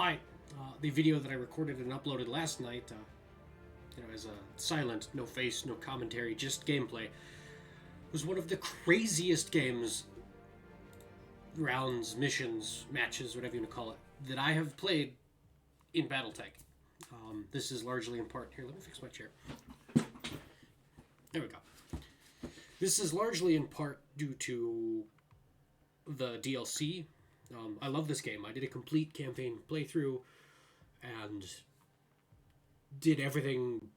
Hi, the video that I recorded and uploaded last night, as a silent, no face, no commentary, just gameplay, was one of the craziest games, rounds, missions, matches, whatever you want to call it, that I have played in BattleTech. This is largely in part... Here, let me fix my chair. There we go. This is largely in part due to the DLC. I love this game. I did a complete campaign playthrough and did everything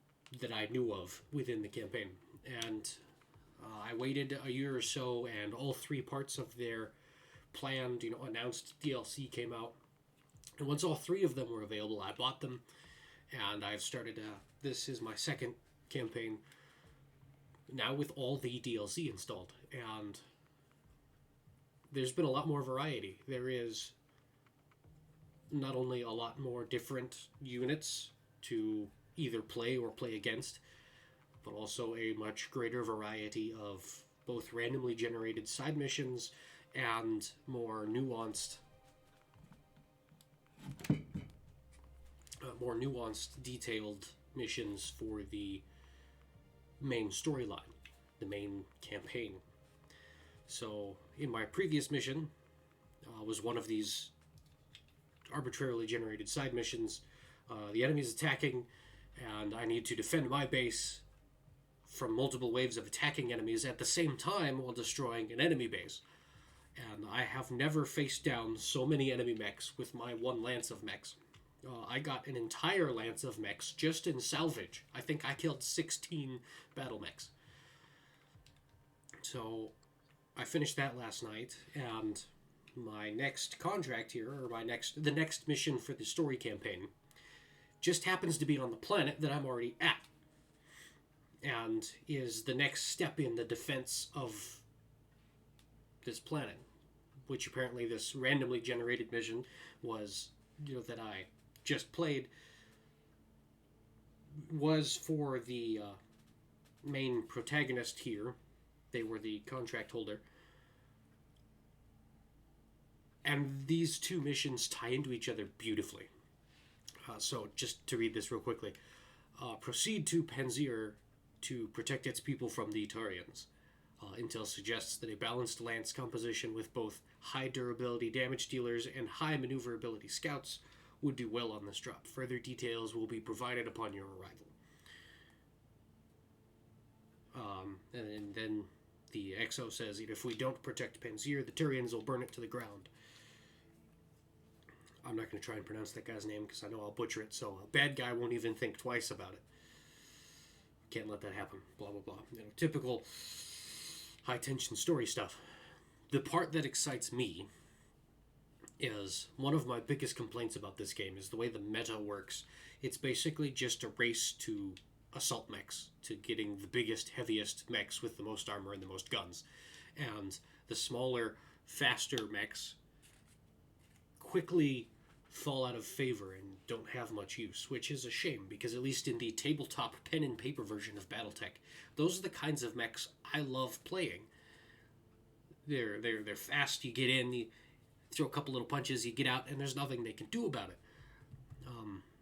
that I knew of within the campaign. And I waited a year or so, and all three parts of their planned, announced DLC came out. And once all three of them were available, I bought them, and I've started. This is my second campaign now with all the DLC installed, and there's been a lot more variety. There is not only a lot more different units to either play or play against, but also a much greater variety of both randomly generated side missions and more nuanced, detailed missions for the main storyline, the main campaign. So, in my previous mission, was one of these arbitrarily generated side missions. The enemy is attacking, and I need to defend my base from multiple waves of attacking enemies at the same time while destroying an enemy base. And I have never faced down so many enemy mechs with my one lance of mechs. I got an entire lance of mechs just in salvage. I think I killed 16 battle mechs. So I finished that last night, and my next contract here, or the next mission for the story campaign, just happens to be on the planet that I'm already at, and is the next step in the defense of this planet, which apparently this randomly generated mission was, that I just played, was for the main protagonist here. They were the contract holder. And these two missions tie into each other beautifully. So, just to read this real quickly. Proceed to Panzyr to protect its people from the Tarians. Intel suggests that a balanced lance composition with both high durability damage dealers and high maneuverability scouts would do well on this drop. Further details will be provided upon your arrival. And then the XO says, if we don't protect Panzyr, the Turians will burn it to the ground. I'm not going to try and pronounce that guy's name because I know I'll butcher it, so a bad guy won't even think twice about it. Can't let that happen. Blah, blah, blah. Typical high-tension story stuff. The part that excites me is one of my biggest complaints about this game is the way the meta works. It's basically just a race to assault mechs, to getting the biggest, heaviest mechs with the most armor and the most guns. And the smaller, faster mechs quickly fall out of favor and don't have much use, which is a shame, because at least in the tabletop pen and paper version of BattleTech, those are the kinds of mechs I love playing. They're fast, you get in, you throw a couple little punches, you get out, and there's nothing they can do about it.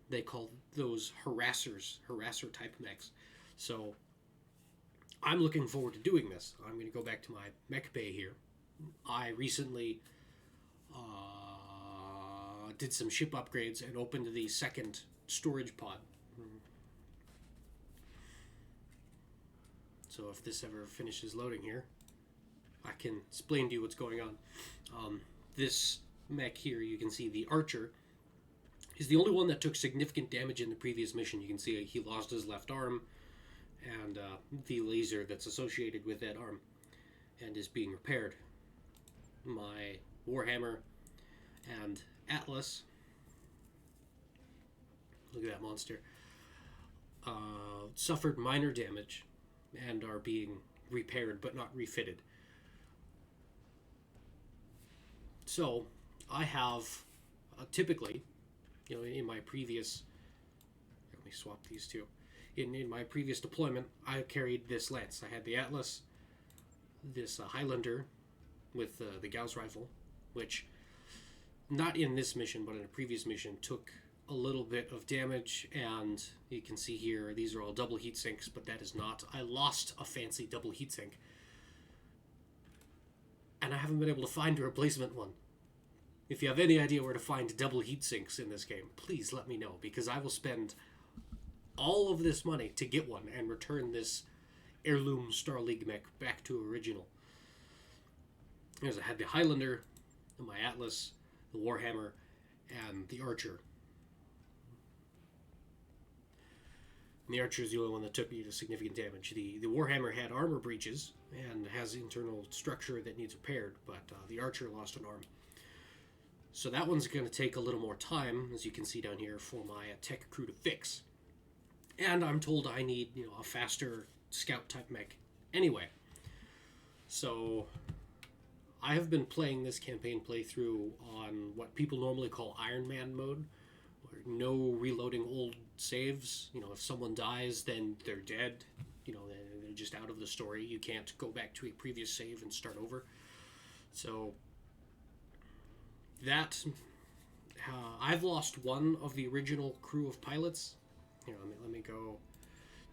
They call those harasser type mechs. So I'm looking forward to doing this. I'm going to go back to my mech bay here. I recently did some ship upgrades and opened the second storage pod. So if this ever finishes loading here, I can explain to you what's going on. This mech here, you can see the Archer, is the only one that took significant damage in the previous mission. You can see he lost his left arm and the laser that's associated with that arm and is being repaired. My Warhammer and Atlas, look at that monster, suffered minor damage and are being repaired but not refitted. So I have typically, in my previous, let me swap these two. In my previous deployment, I carried this lance. I had the Atlas, this Highlander with the Gauss rifle, which not in this mission, but in a previous mission, took a little bit of damage, and you can see here, these are all double heat sinks, but that is not. I lost a fancy double heat sink, and I haven't been able to find a replacement one. If you have any idea where to find double heat sinks in this game, please let me know, because I will spend all of this money to get one and return this heirloom Star League mech back to original. There's I had the Highlander, my Atlas, the Warhammer, and the Archer. And the Archer is the only one that took me to significant damage. The Warhammer had armor breaches and has internal structure that needs repaired, but the Archer lost an arm. So that one's going to take a little more time, as you can see down here, for my tech crew to fix. And I'm told I need, a faster scout type mech anyway. So I have been playing this campaign playthrough on what people normally call Iron Man mode, where no reloading old saves. If someone dies, then they're dead. They're just out of the story. You can't go back to a previous save and start over. So that I've lost one of the original crew of pilots. Let me go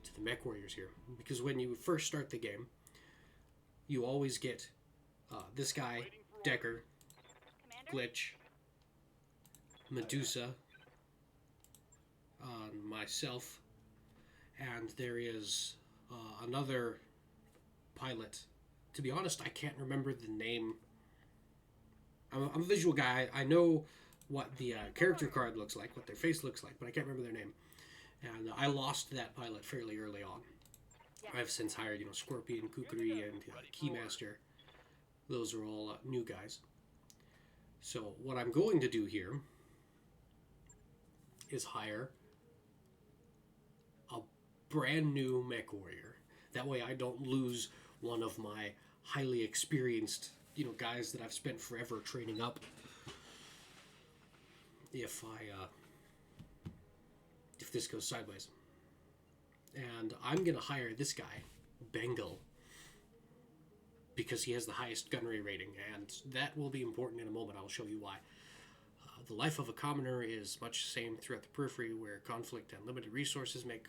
to the mech warriors here, because when you first start the game, you always get this guy, Decker, Glitch, Medusa, myself, and there is another pilot. To be honest, I can't remember the name. I'm a visual guy. I know what the character card looks like, what their face looks like, but I can't remember their name. And I lost that pilot fairly early on. I've since hired, Scorpion, Kukri, and Keymaster. Those are all new guys. So what I'm going to do here is hire a brand new mech warrior. That way I don't lose one of my highly experienced, guys that I've spent forever training up. If this goes sideways. And I'm going to hire this guy, Bengal, because he has the highest gunnery rating, and that will be important in a moment. I'll show you why. The life of a commoner is much the same throughout the periphery, where conflict and limited resources make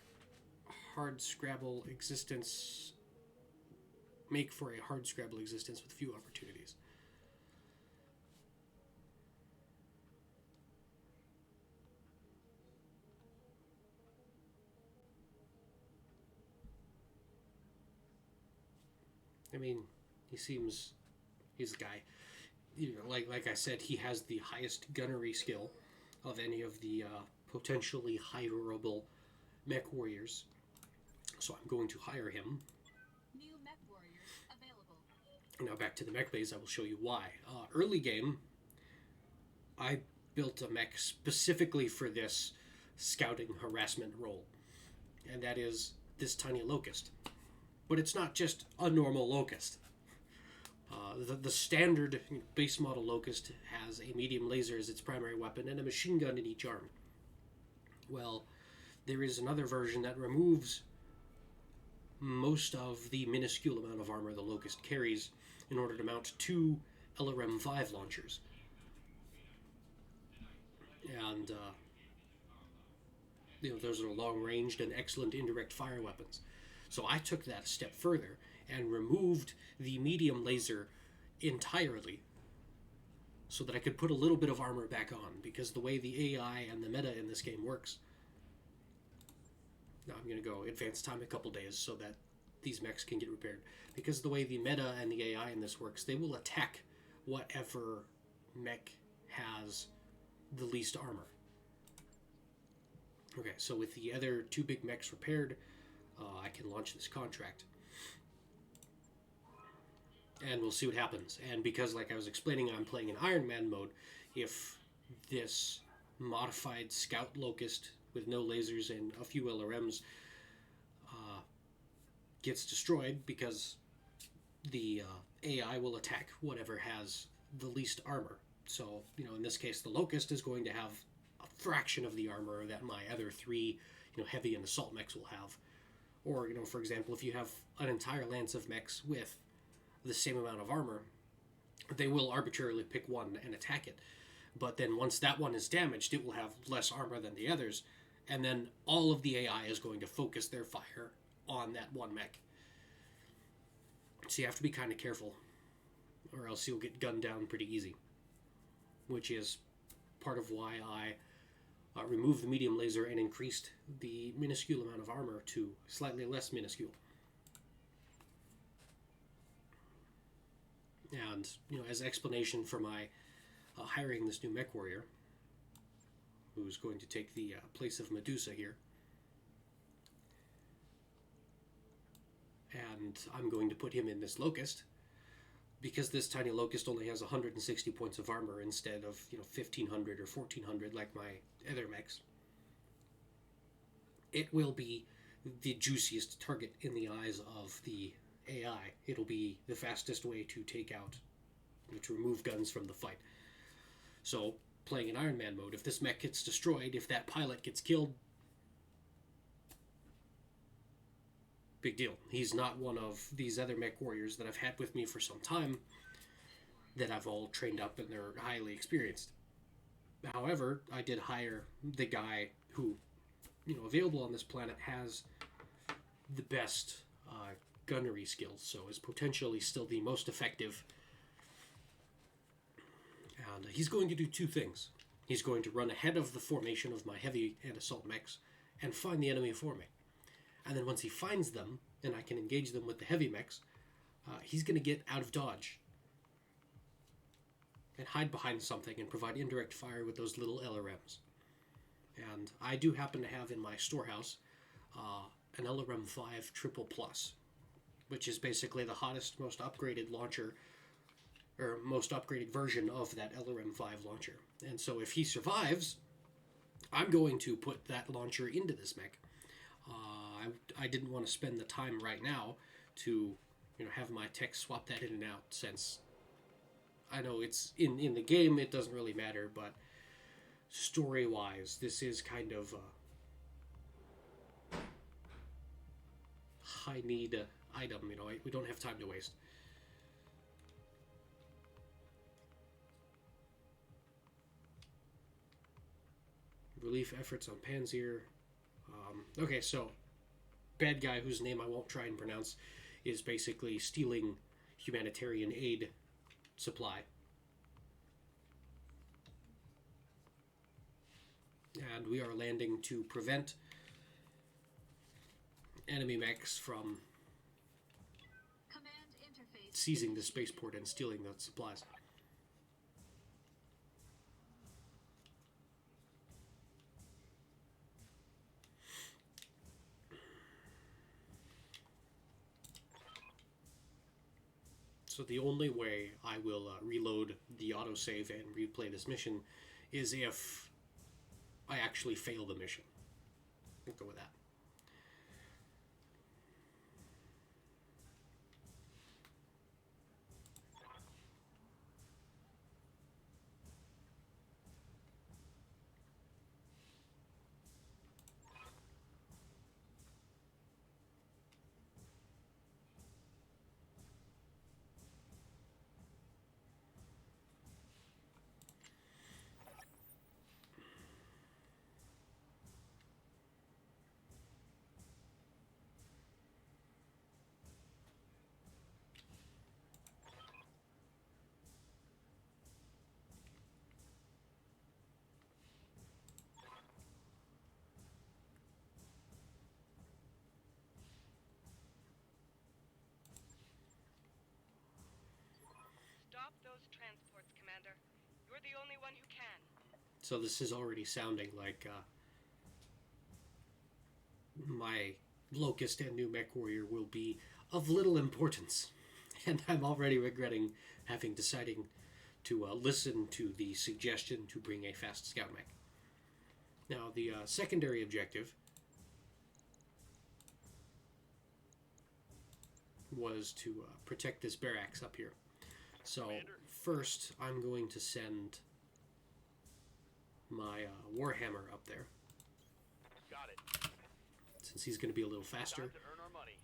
for a hard scrabble existence with few opportunities. I mean, he's the guy. Like I said, he has the highest gunnery skill of any of the potentially hireable mech warriors. So I'm going to hire him. New mech warriors available. Now back to the mech base, I will show you why. Early game, I built a mech specifically for this scouting harassment role. And that is this tiny locust. But it's not just a normal locust. The standard base model locust has a medium laser as its primary weapon and a machine gun in each arm. Well, there is another version that removes most of the minuscule amount of armor the locust carries in order to mount 2 LRM-5 launchers. And those are long-ranged and excellent indirect fire weapons. So I took that a step further and removed the medium laser entirely so that I could put a little bit of armor back on, because the way the AI and the meta in this game works. Now I'm going to go advance time a couple days so that these mechs can get repaired. Because the way the meta and the AI in this works, they will attack whatever mech has the least armor. Okay, so with the other 2 big mechs repaired, I can launch this contract. And we'll see what happens. And because, like I was explaining, I'm playing in Iron Man mode, if this modified scout locust with no lasers and a few LRMs gets destroyed, because the AI will attack whatever has the least armor. So, in this case, the locust is going to have a fraction of the armor that my other 3, heavy and assault mechs will have. Or, for example, if you have an entire lance of mechs with the same amount of armor, they will arbitrarily pick one and attack it. But then once that one is damaged, it will have less armor than the others, and then all of the AI is going to focus their fire on that one mech. So you have to be kind of careful, or else you'll get gunned down pretty easy. Which is part of why I removed the medium laser and increased the minuscule amount of armor to slightly less minuscule. And, as explanation for my hiring this new mech warrior, who's going to take the place of Medusa here. And I'm going to put him in this Locust, because this tiny Locust only has 160 points of armor instead of 1,500 or 1,400 like my other mechs. It will be the juiciest target in the eyes of the AI. It'll be the fastest way to take out, to remove guns from the fight. So, playing in Iron Man mode, if this mech gets destroyed, if that pilot gets killed, big deal. He's not one of these other mech warriors that I've had with me for some time that I've all trained up and they're highly experienced. However, I did hire the guy who, available on this planet, has the best gunnery skills, so is potentially still the most effective. And he's going to do two things. He's going to run ahead of the formation of my heavy and assault mechs and find the enemy for me. And then once he finds them, and I can engage them with the heavy mechs, he's going to get out of dodge and hide behind something and provide indirect fire with those little LRMs. And I do happen to have in my storehouse an LRM 5 Triple Plus, which is basically the hottest, most upgraded launcher, or most upgraded version of that LRM 5 launcher. And so if he survives, I'm going to put that launcher into this mech. I didn't want to spend the time right now to, have my tech swap that in and out, since I know it's in the game, it doesn't really matter, but story-wise, this is kind of a high-need item. We don't have time to waste. Relief efforts on Panzyr. Okay, so bad guy whose name I won't try and pronounce is basically stealing humanitarian aid supply. And we are landing to prevent enemy mechs from seizing the spaceport and stealing the supplies. So the only way I will reload the autosave and replay this mission is if I actually fail the mission. We'll go with that. You're the only one who can. So this is already sounding like my Locust and new mech warrior will be of little importance. And I'm already regretting having decided to listen to the suggestion to bring a fast scout mech. Now, the secondary objective was to protect this barracks up here. So, first, I'm going to send my Warhammer up there. Got it. Since he's going to be a little faster. Time to earn our money.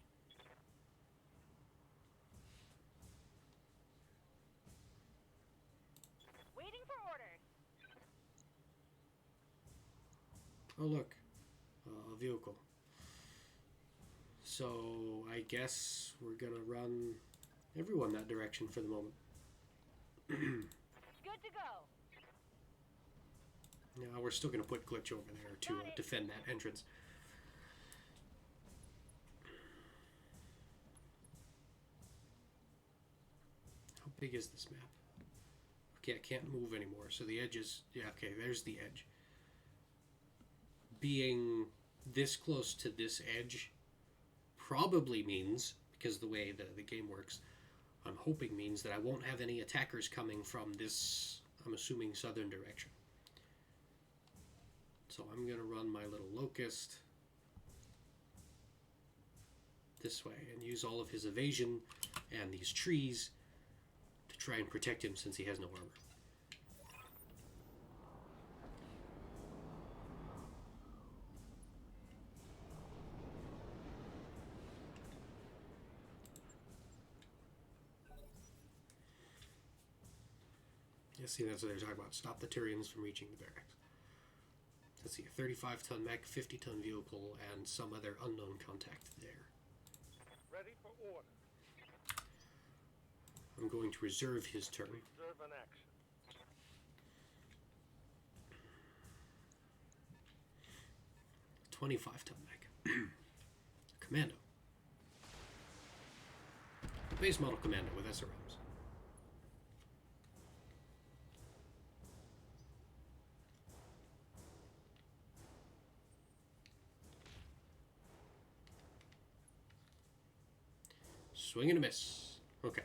Waiting for orders. Oh, look. A vehicle. So, I guess we're gonna run everyone that direction for the moment. Good to go. Now, we're still gonna put Glitch over there to defend that entrance. How big is this map? Okay, I can't move anymore, so the edge is... Yeah, okay, there's the edge. Being this close to this edge probably means, because the way the game works, I'm hoping means that I won't have any attackers coming from this, I'm assuming, southern direction. So I'm going to run my little locust this way and use all of his evasion and these trees to try and protect him since he has no armor. Yeah, see, that's what they're talking about. Stop the Tyrians from reaching the barracks. Let's see, a 35-ton mech, 50-ton vehicle, and some other unknown contact there. Ready for order. I'm going to reserve his turn. Reserve an action. $25-ton mech. Commando. A base model commando with SRMs. Swing and a miss. Okay.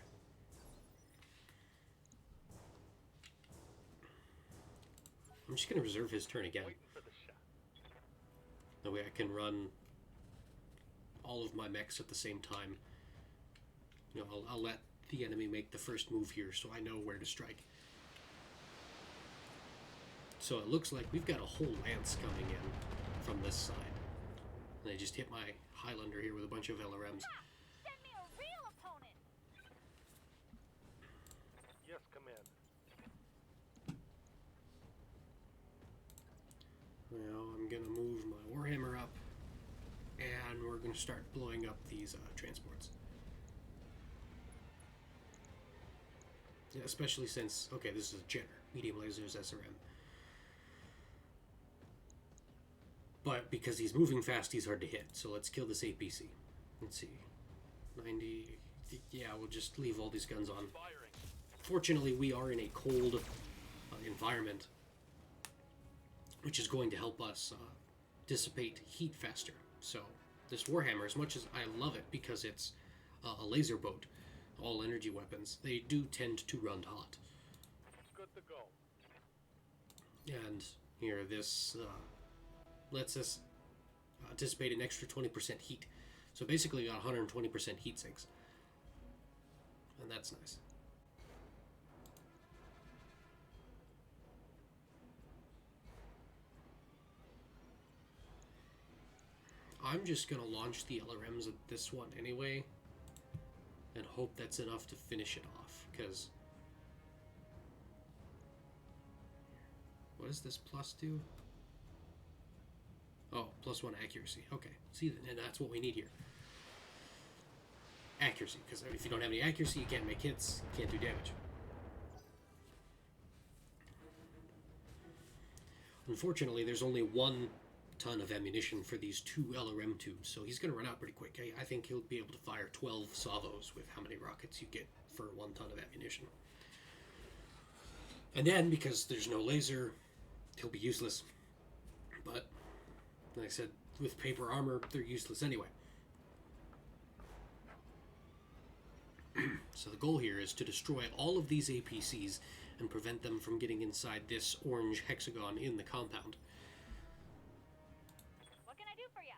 I'm just going to reserve his turn again. Waiting for the shot. That way I can run all of my mechs at the same time. You know, I'll let the enemy make the first move here so I know where to strike. So it looks like we've got a whole lance coming in from this side. And I just hit my Highlander here with a bunch of LRMs. Send me a real opponent. Yes, Commander. Well, I'm going to move my Warhammer up, and we're going to start blowing up these transports. Yeah, especially since, okay, this is a Jenner, medium lasers, SRM. But because he's moving fast, he's hard to hit, so let's kill this APC. Let's see, 90, yeah, we'll just leave all these guns on. Firing. Fortunately, we are in a cold environment, which is going to help us dissipate heat faster. So this Warhammer, as much as I love it because it's a laser boat, all energy weapons, they do tend to run hot. Good to go. And here, this lets us dissipate an extra 20% heat. So basically got 120% heat sinks. And that's nice. I'm just going to launch the LRMs at this one anyway, and hope that's enough to finish it off, because... What does this plus do? Oh, +1 accuracy. Okay, see, and that's what we need here. Accuracy, because if you don't have any accuracy, you can't make hits, you can't do damage. Unfortunately, there's only 1 ton of ammunition for these 2 LRM tubes, so he's going to run out pretty quick. I think he'll be able to fire 12 salvos with how many rockets you get for 1 ton of ammunition. And then, because there's no laser, he'll be useless. But, like I said, with paper armor, they're useless anyway. So the goal here is to destroy all of these APCs and prevent them from getting inside this orange hexagon in the compound. What can I do for you?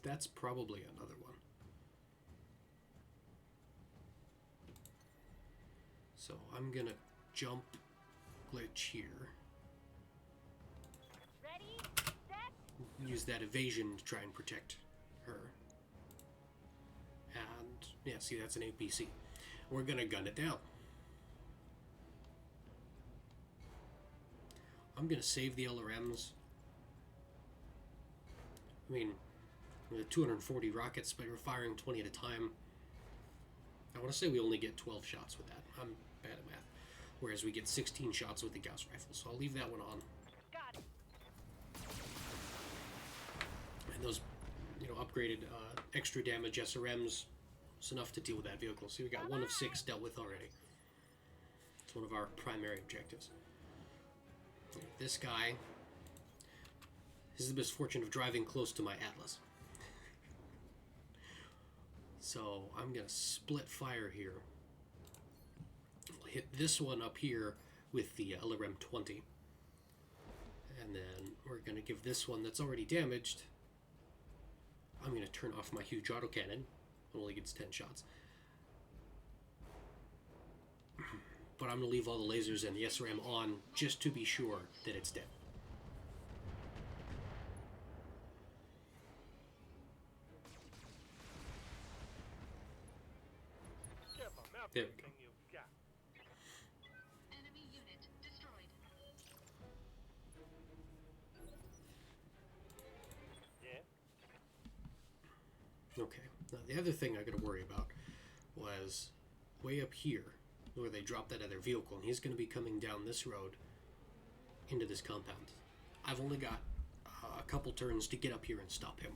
That's probably another one. So I'm gonna jump glitch here. Ready, set. Use that evasion to try and protect her. And yeah, see, that's an APC. We're gonna gun it down. I'm going to save the LRMs. I mean, with 240 rockets, but we're firing 20 at a time. I want to say we only get 12 shots with that. I'm bad at math. Whereas we get 16 shots with the Gauss rifle, so I'll leave that one on. Got it. And those, upgraded extra damage SRMs, it's enough to deal with that vehicle. See, we got 1 of 6 dealt with already. It's one of our primary objectives. This guy has the misfortune of driving close to my Atlas. So I'm going to split fire here. I'll hit this one up here with the LRM 20. And then we're going to give this one that's already damaged. I'm going to turn off my huge autocannon. It only gets 10 shots. But I'm going to leave all the lasers and the SRM on just to be sure that it's dead. Give 'em There we everything you've got. Enemy unit destroyed. Yeah? Okay. Now the other thing I got to worry about was way up here where they dropped that other vehicle, and he's going to be coming down this road into this compound. I've only got a couple turns to get up here and stop him.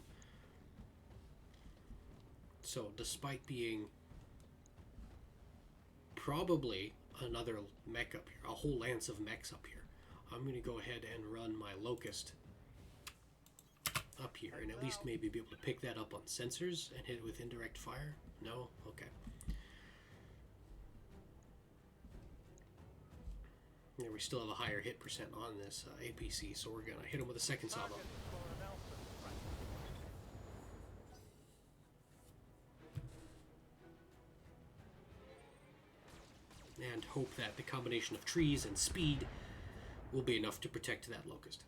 So despite being probably another mech up here, a whole lance of mechs up here, I'm going to go ahead and run my Locust up here and at least maybe be able to pick that up on sensors and hit it with indirect fire. No? Okay. Yeah, we still have a higher hit percent on this APC, so we're going to hit him with a second salvo. Target is for an Nelson strike. And hope that the combination of trees and speed will be enough to protect that Locust.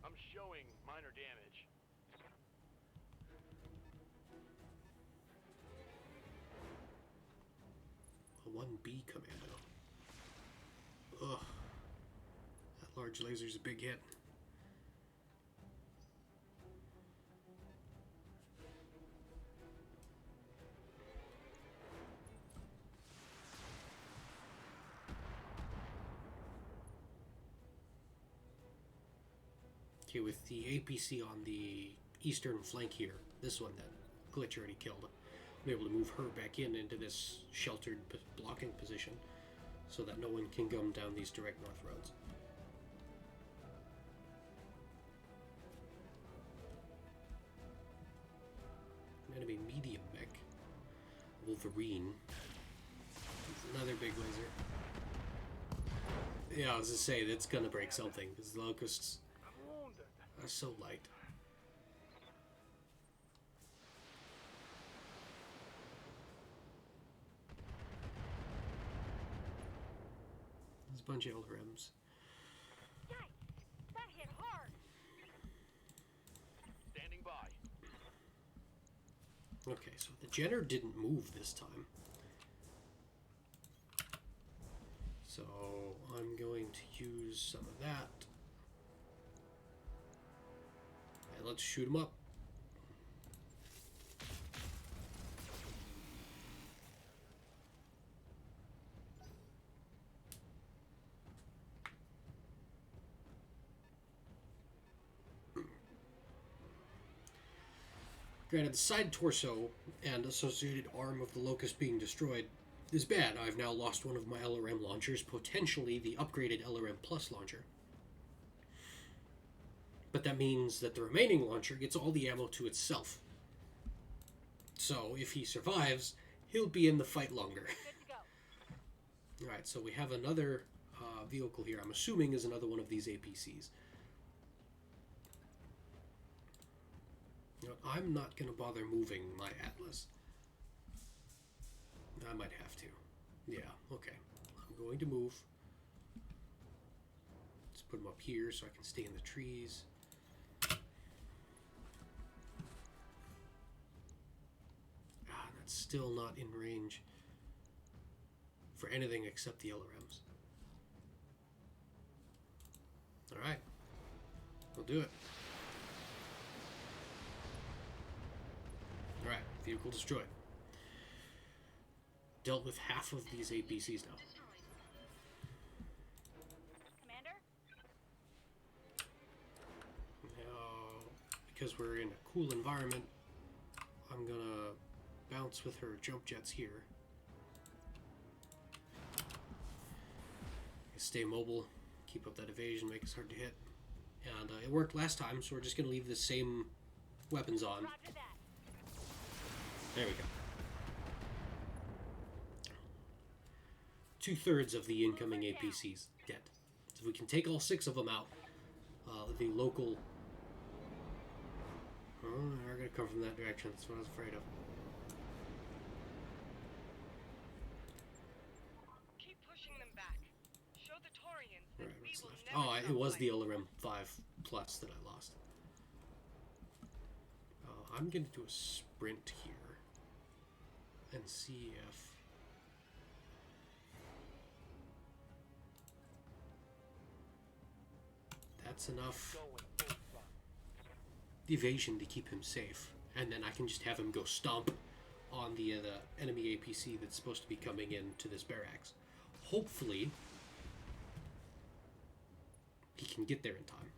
I'm showing minor damage. A 1B commando. Ugh. That large laser's a big hit. Okay, with the APC on the eastern flank here, this one that Glitch already killed, I'll be able to move her back into this sheltered blocking position so that no one can come down these direct north roads. Enemy medium mech. Wolverine. Another big laser. Yeah, I was gonna say, that's gonna break something, because the Locusts I'm wounded. are so light. There's a bunch of LRMs. Yikes! That hit hard. Standing by. Okay, so the Jenner didn't move this time. So I'm going to use some of that. And let's shoot him up. Granted, the side torso and associated arm of the Locust being destroyed is bad. I've now lost one of my LRM launchers, potentially the upgraded LRM Plus launcher. But that means that the remaining launcher gets all the ammo to itself. So if he survives, he'll be in the fight longer. Good to go. Alright, so we have another vehicle here. I'm assuming is another one of these APCs. You know, I'm not going to bother moving my Atlas. I might have to. Yeah, okay. I'm going to move. Let's put him up here so I can stay in the trees. That's still not in range for anything except the LRMs. Alright. We'll do it. Alright, vehicle destroyed. Dealt with half of these APCs now. Commander? Now, because we're in a cool environment, I'm gonna bounce with her jump jets here. Stay mobile, keep up that evasion, make us hard to hit. And it worked last time, so we're just gonna leave the same weapons on. Roger that. There we go. 2/3 of the incoming APCs dead. So if we can take all 6 of them out, the local... Oh, they're going to come from that direction. That's what I was afraid of. Keep pushing them back. Show the Taurians that Alright, we what's will left? never Oh, it was stop the fighting. LRM 5 Plus that I lost. I'm going to do a sprint here and see if... that's enough evasion to keep him safe, and then I can just have him go stomp on the enemy APC that's supposed to be coming into this barracks. Hopefully, he can get there in time.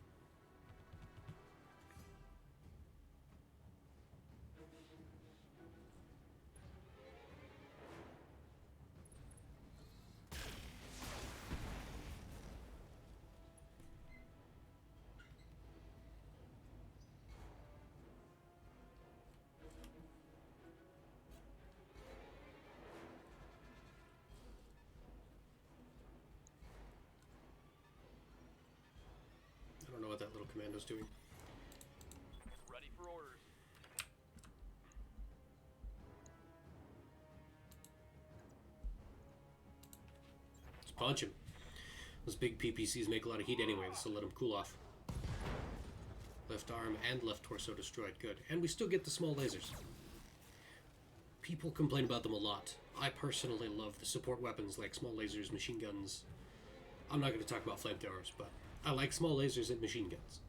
I don't know what that little commando's doing. Ready for orders. Let's punch him. Those big PPCs make a lot of heat anyway, so let him cool off. Left arm and left torso destroyed. Good. And we still get the small lasers. People complain about them a lot. I personally love the support weapons like small lasers, machine guns. I'm not going to talk about flamethrowers, but I like small lasers and machine guns.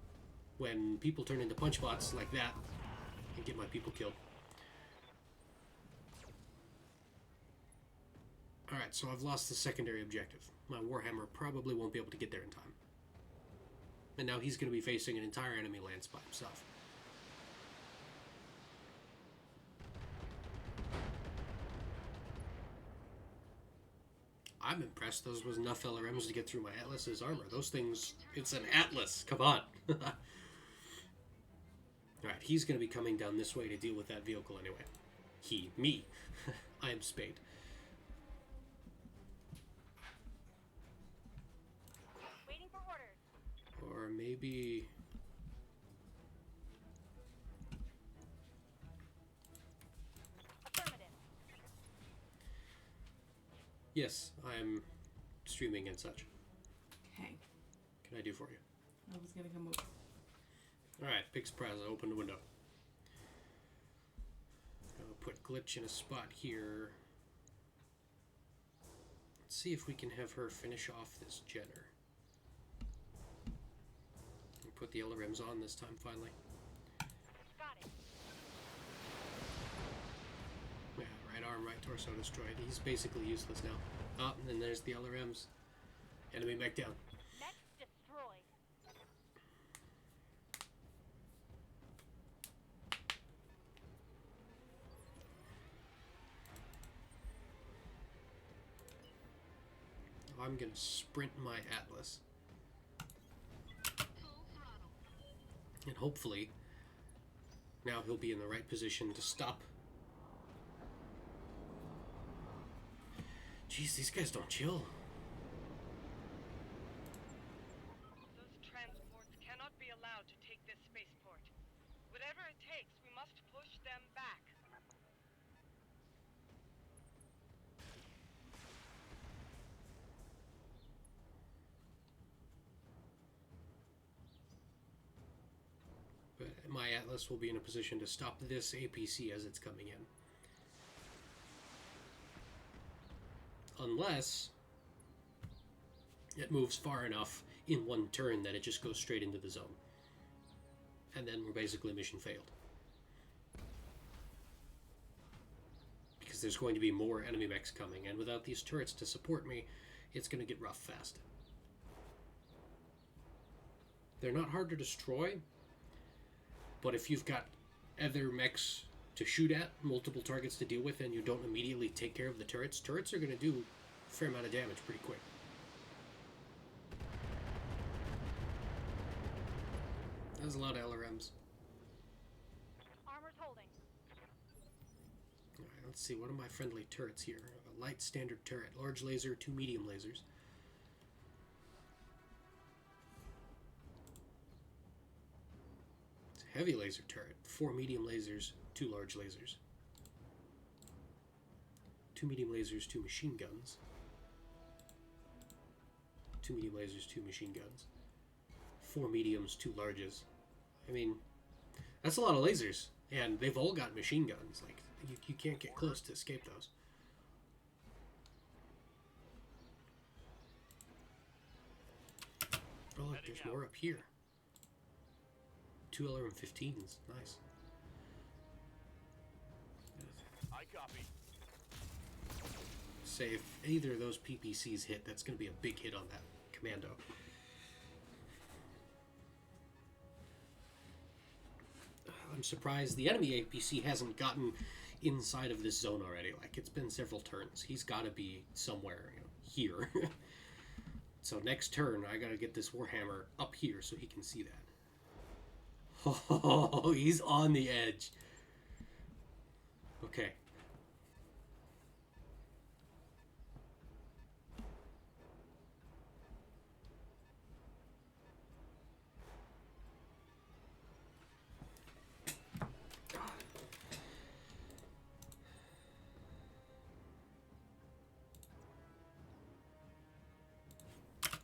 When people turn into punch bots like that, I get my people killed. Alright, so I've lost the secondary objective. My Warhammer probably won't be able to get there in time. And now he's going to be facing an entire enemy lance by himself. I'm impressed those was enough LRMs to get through my Atlas's armor. Those things, it's an Atlas, come on. Alright, he's going to be coming down this way to deal with that vehicle anyway. Me. I am Spade. Waiting for orders. Or maybe... Affirmative. yes, I'm streaming and such. Okay. What can I do for you? I was gonna come over. Alright, big surprise. I opened the window. I'll put Glitch in a spot here. Let's see if we can have her finish off this Jenner. And put the LRMs on this time, finally. Got it. Yeah, right arm, right torso destroyed. He's basically useless now. Oh, and then there's the LRMs. Enemy mech down. Mech destroyed. I'm gonna sprint my Atlas. And hopefully, now he'll be in the right position to stop. Jeez, these guys don't chill. Those transports cannot be allowed to take this spaceport. Whatever it takes, we must push them back. But my Atlas will be in a position to stop this APC as it's coming in. Unless it moves far enough in one turn, then it just goes straight into the zone. And then we're basically mission failed. Because there's going to be more enemy mechs coming, and without these turrets to support me, it's going to get rough fast. They're not hard to destroy, but if you've got other mechs to shoot at, multiple targets to deal with, and you don't immediately take care of the turrets are going to do a fair amount of damage pretty quick. There's a lot of LRMs. Armor's holding. Alright, let's see, what are my friendly turrets here? A light standard turret, large laser, 2 medium lasers. It's a heavy laser turret, 4 medium lasers, 2 large lasers. 2 medium lasers, 2 machine guns. 2 medium lasers, 2 machine guns. 4 mediums, 2 larges. I mean, that's a lot of lasers, and they've all got machine guns. Like, you can't get close to escape those. Oh, look, there's more up here. 2 LRM-15s, nice. I copy. Say, if either of those PPCs hit, that's going to be a big hit on that commando. I'm surprised the enemy APC hasn't gotten inside of this zone already. Like, it's been several turns. He's got to be somewhere, here. So next turn, I got to get this Warhammer up here so he can see that. Oh, he's on the edge. Okay.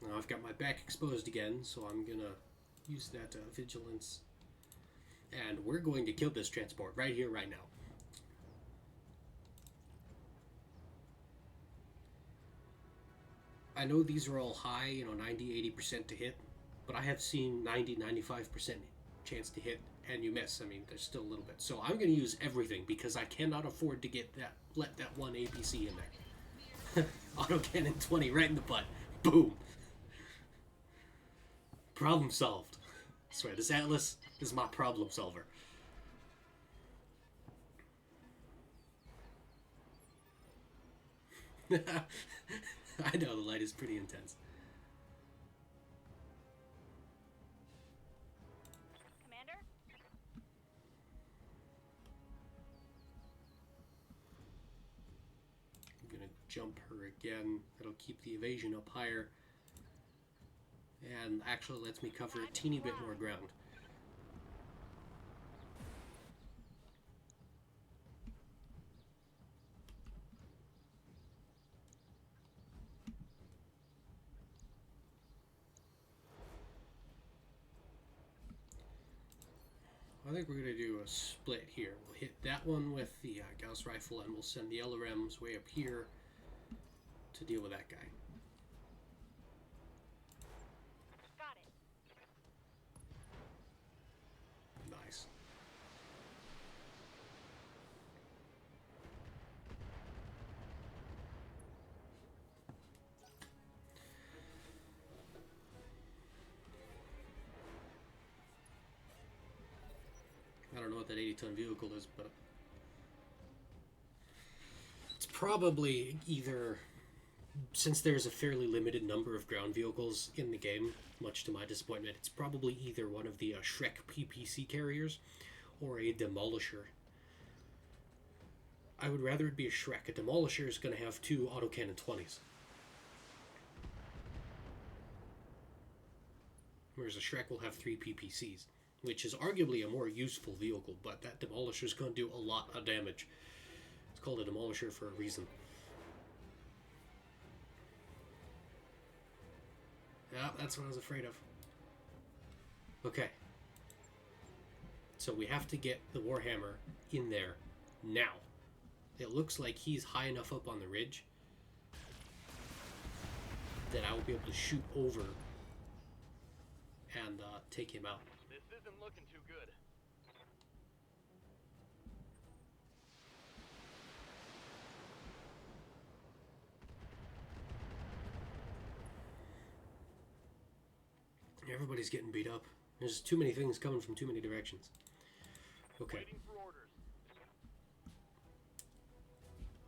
Now I've got my back exposed again, so I'm gonna use that vigilance. And we're going to kill this transport right here, right now. I know these are all high, 90-80% to hit, but I have seen 90-95% chance to hit, and you miss. I mean, there's still a little bit. So I'm going to use everything, because I cannot afford to let that one APC in there. Autocannon 20 right in the butt. Boom. Problem solved. I swear, this Atlas is my problem solver. I know, the light is pretty intense. Commander? I'm gonna jump her again. That'll keep the evasion up higher. And actually lets me cover a teeny bit more ground. I think we're going to do a split here. We'll hit that one with the Gauss rifle, and we'll send the LRMs way up here to deal with that guy. Got it. Nice. I don't know what that 80-ton vehicle is, but it's probably either, since there's a fairly limited number of ground vehicles in the game, much to my disappointment, it's probably either one of the Shrek PPC carriers or a Demolisher. I would rather it be a Shrek. A Demolisher is going to have 2 autocannon 20s. Whereas a Shrek will have 3 PPCs, which is arguably a more useful vehicle, but that Demolisher is going to do a lot of damage. It's called a Demolisher for a reason. Yeah, that's what I was afraid of. Okay. So we have to get the Warhammer in there now. It looks like he's high enough up on the ridge that I will be able to shoot over and take him out. This isn't looking too good. Everybody's getting beat up. There's too many things coming from too many directions. Okay. Waiting for orders.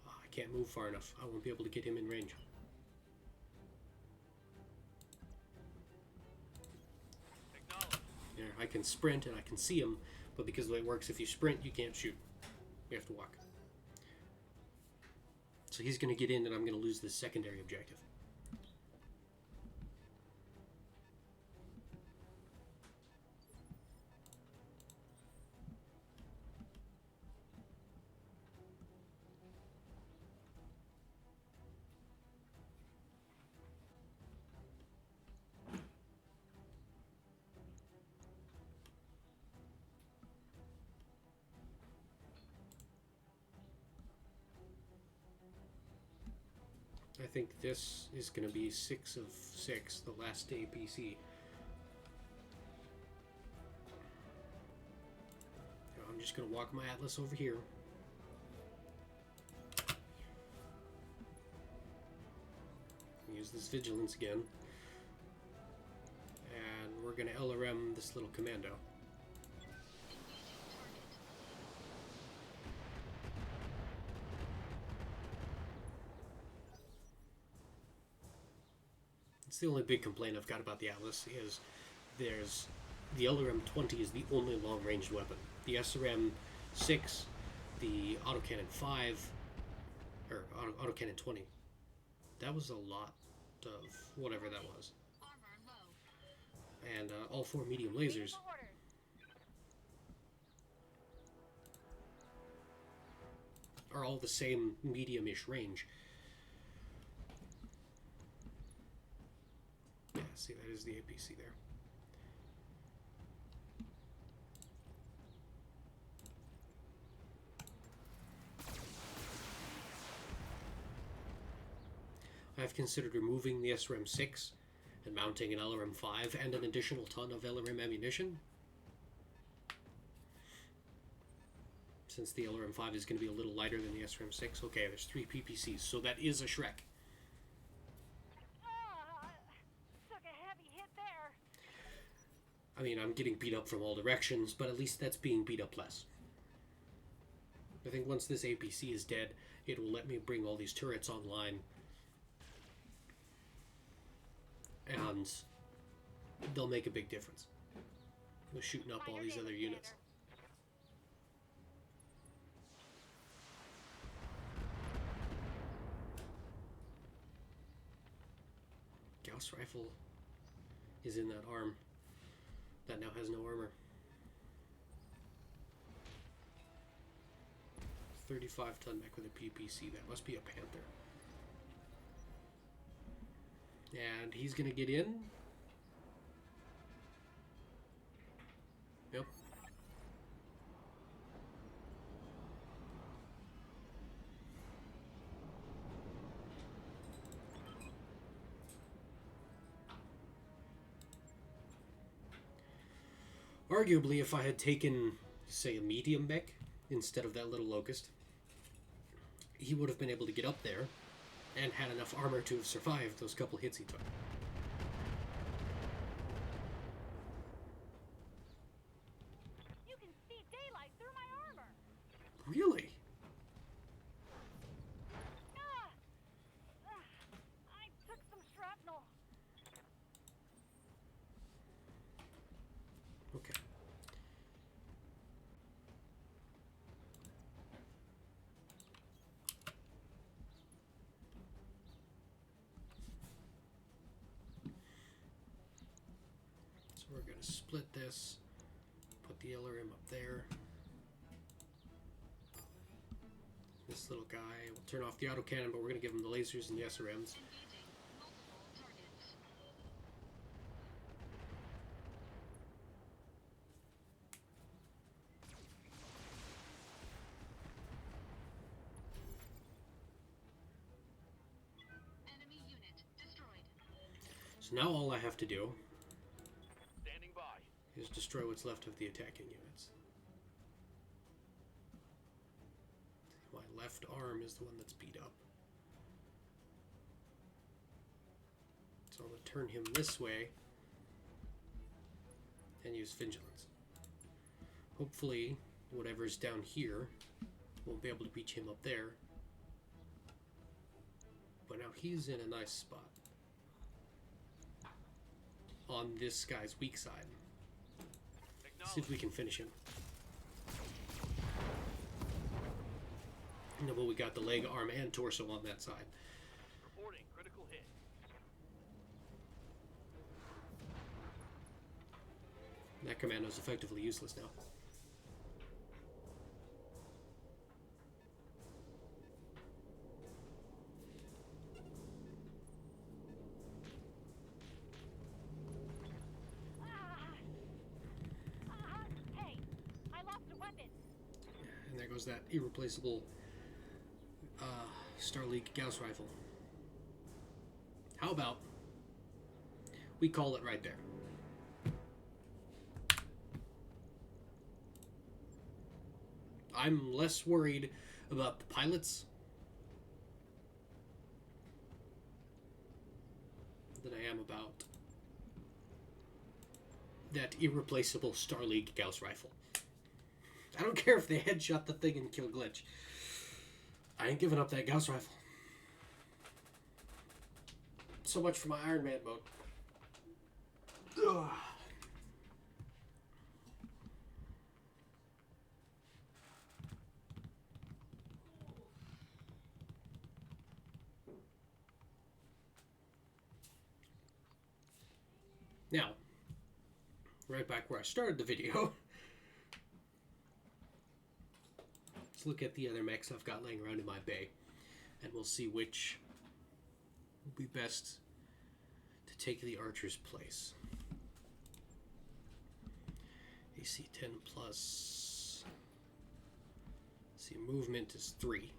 I can't move far enough. I won't be able to get him in range. Acknowledged. Yeah, I can sprint and I can see him, but because the way it works, if you sprint, you can't shoot. You have to walk. So he's going to get in, and I'm going to lose this secondary objective. I think this is going to be 6 of 6, the last APC. I'm just going to walk my Atlas over here. Use this vigilance again. And we're going to LRM this little commando. It's the only big complaint I've got about the Atlas is there's the LRM-20 is the only long-ranged weapon. The SRM-6, the autocannon 5, or autocannon 20. That was a lot of whatever that was. And all 4 medium lasers Waiting for orders. are all the same medium-ish range. Yeah, see, that is the APC there. I've considered removing the SRM-6 and mounting an LRM-5 and an additional ton of LRM ammunition. Since the LRM-5 is going to be a little lighter than the SRM-6. Okay, there's 3 PPCs, so that is a Shrek. Took a heavy hit there. I mean, I'm getting beat up from all directions, but at least that's being beat up less. I think once this APC is dead, it will let me bring all these turrets online. And they'll make a big difference. We're shooting up all these other units. Gauss rifle is in that arm that now has no armor. 35-ton mech with a PPC. That must be a Panther. And he's gonna get in. Yep. Arguably, if I had taken, say, a medium mech instead of that little locust, he would have been able to get up there and had enough armor to have survived those couple hits he took. You can see daylight through my armor. Really? I took some shrapnel. Okay. So we're going to split this, put the LRM up there. This little guy, we'll turn off the autocannon, but we're going to give him the lasers and the SRMs. So now all I have to do is destroy what's left of the attacking units. My left arm is the one that's beat up. So I'm going to turn him this way and use Vigilance. Hopefully, whatever's down here won't be able to reach him up there. But now he's in a nice spot. On this guy's weak side. See if we can finish him. No, but we got the leg, arm, and torso on that side. Reporting critical hit. That commando is effectively useless now. Hey, I lost a weapon. And there goes that irreplaceable Star League Gauss rifle. How about we call it right there? I'm less worried about the pilots than I am about that irreplaceable Star League Gauss rifle. I don't care if they headshot the thing and kill Glitch. I ain't giving up that Gauss rifle. So much for my Iron Man mode. Ugh. Now, right back where I started the video. Let's look at the other mechs I've got laying around in my bay, and we'll see which will be best to take the archer's place. AC 10 plus. Let's see, movement is 3.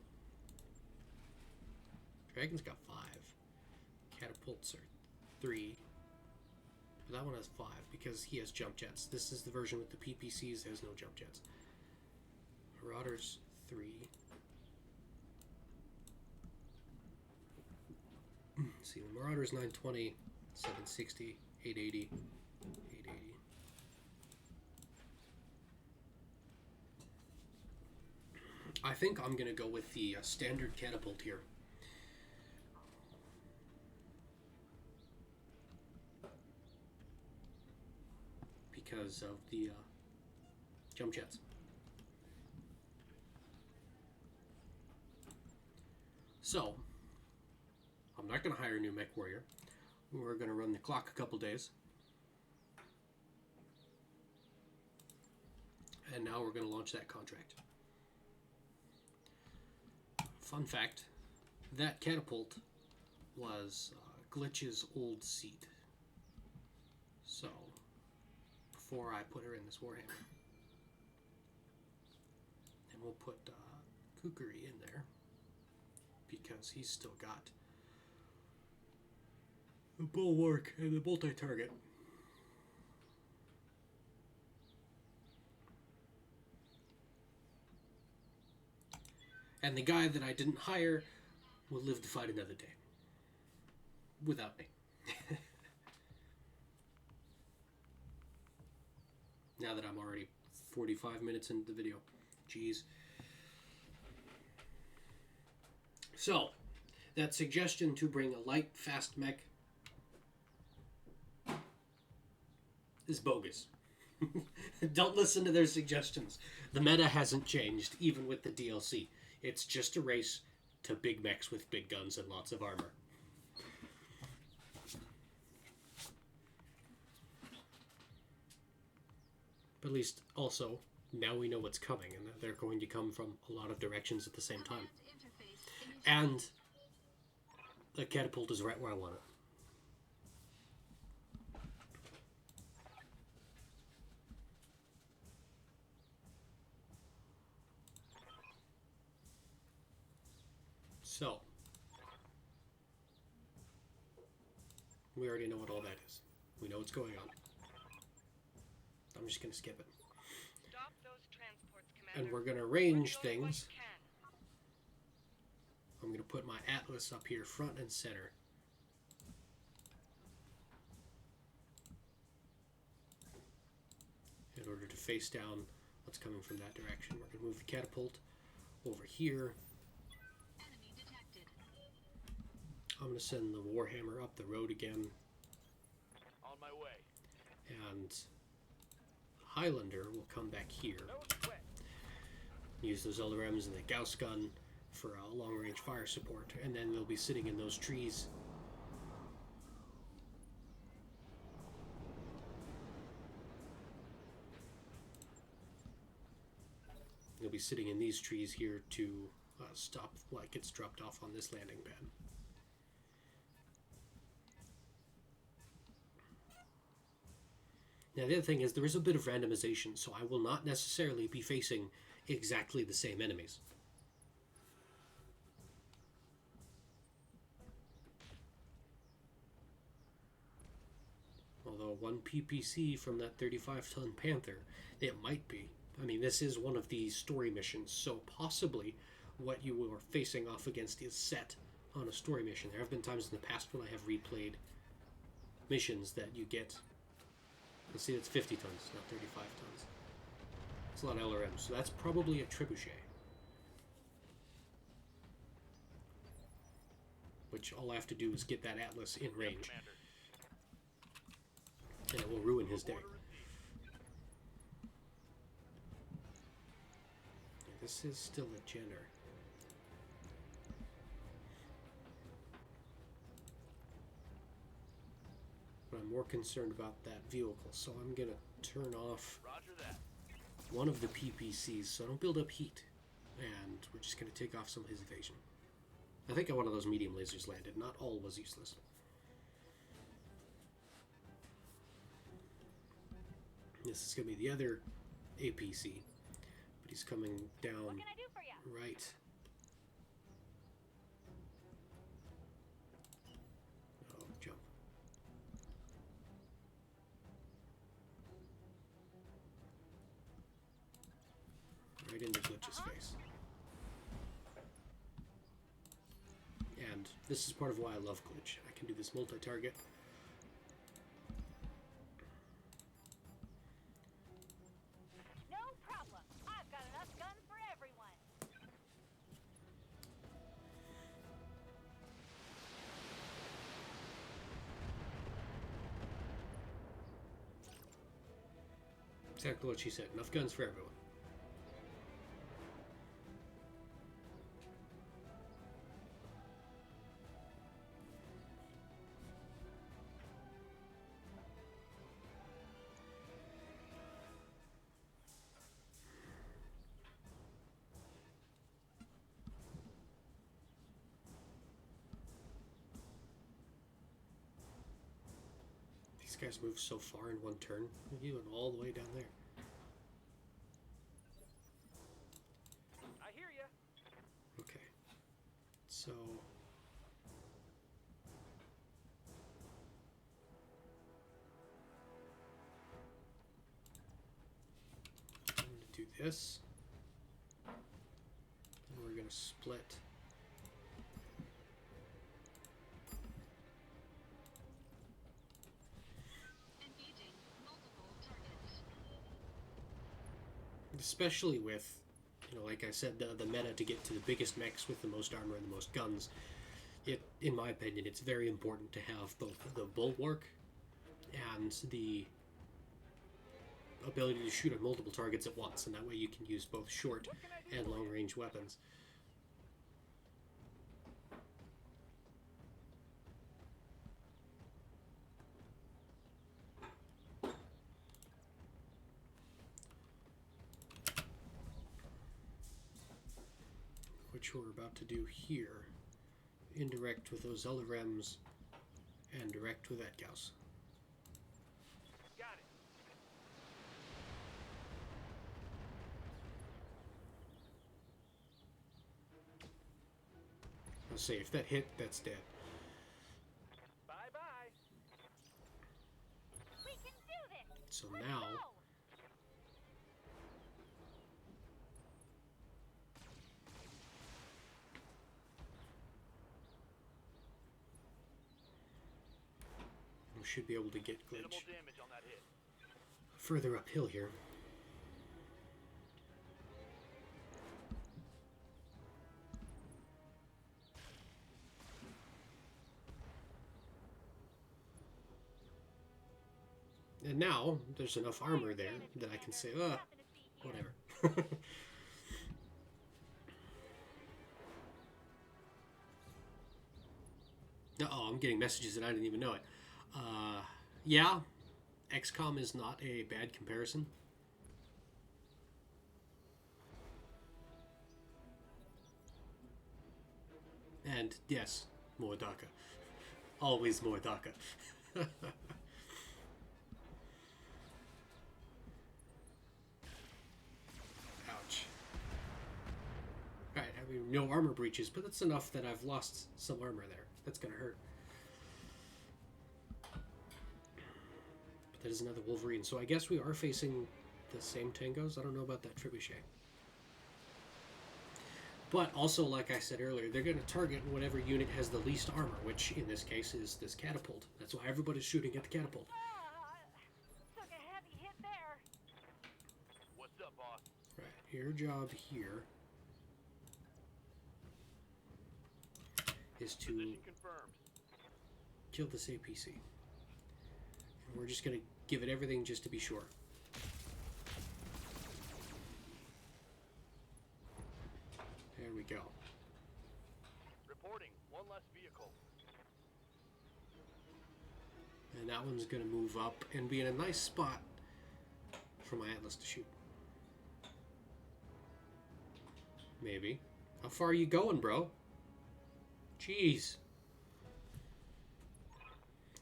Dragon's got 5. Catapults are 3. But that one has 5 because he has jump jets. This is the version with the PPCs that has no jump jets. Marauders 3. Let's see, the Marauders 920, 760, 880, 880. I think I'm going to go with the standard catapult here. Because of the jump jets. So, I'm not going to hire a new mech warrior. We're going to run the clock a couple days. And now we're going to launch that contract. Fun fact, that catapult was Glitch's old seat. So, before I put her in this Warhammer. And we'll put Kukuri in there, because he's still got the bulwark and the multi-target. And the guy that I didn't hire will live to fight another day. Without me. Now that I'm already 45 minutes into the video. Jeez. So, that suggestion to bring a light, fast mech is bogus. Don't listen to their suggestions. The meta hasn't changed, even with the DLC. It's just a race to big mechs with big guns and lots of armor. But at least, also, now we know what's coming, and that they're going to come from a lot of directions at the same time. And the catapult is right where I want it. So, we already know what all that is. We know what's going on. I'm just going to skip it. Stop those transports, Commander. And we're going to We're arrange doing what things. you can. I'm going to put my Atlas up here front and center. In order to face down what's coming from that direction. We're going to move the catapult over here. Enemy detected. I'm going to send the Warhammer up the road again. On my way. And Highlander will come back here. No sweat. Use those LRMs and the Gauss gun for long-range fire support. And then they'll be sitting in those trees. They'll be sitting in these trees here to stop what gets dropped off on this landing pad. Now the other thing is there is a bit of randomization, so I will not necessarily be facing exactly the same enemies. Although one PPC from that 35-ton Panther, it might be. I mean, this is one of the story missions, so possibly what you are facing off against is set on a story mission. There have been times in the past when I have replayed missions that you get. Let's see, it's 50 tons, not 35 tons. It's a lot of LRMs, so that's probably a trebuchet. Which all I have to do is get that Atlas in range, Commander. and it will ruin his day. Order received. This is still a Jenner. But I'm more concerned about that vehicle, so I'm going to turn off Roger that. one of the PPCs so I don't build up heat. And we're just going to take off some of his evasion. I think one of those medium lasers landed. Not all was useless. This is going to be the other APC. But he's coming down What can I do for you? right. Oh, jump. Right into Glitch's face. And this is part of why I love Glitch. I can do this multi-target. No problem. I've got enough guns for everyone. Exactly what she said. Enough guns for everyone. These guys move so far in one turn. You went all the way down there. I hear ya. Okay. So I'm going to do this. And we're going to split. Engaging multiple targets. Especially with, like I said, the meta to get to the biggest mechs with the most armor and the most guns. In my opinion, it's very important to have both the bulwark and the ability to shoot at multiple targets at once, and that way you can use both short and long-range weapons. Which we're about to do here. Indirect with those LRMs and direct with that Gauss. Got it. I'll say if that hit, that's dead. Bye bye. We can do this. So Let's now go. we should be able to get Minimal glitch damage on that hit. further uphill here. And now there's enough armor there that I can say, Nothing to see here. whatever. Oh, I'm getting messages that I didn't even know it. Yeah, XCOM is not a bad comparison. And yes, more DACA. Always more DACA. Ouch. Right, I mean, no armor breaches, but that's enough that I've lost some armor there. That's gonna hurt. But that is another Wolverine, so I guess we are facing the same Tangos. I don't know about that Trebuchet. But also, like I said earlier, they're going to target whatever unit has the least armor, which in this case is this catapult. That's why everybody's shooting at the catapult. Took a heavy hit there. What's up, boss? Right, your job here is to Position confirmed. kill this APC. And we're just going to give it everything just to be sure. There we go. Reporting. One less vehicle. And that one's going to move up and be in a nice spot for my Atlas to shoot. Maybe. How far are you going, bro? Jeez.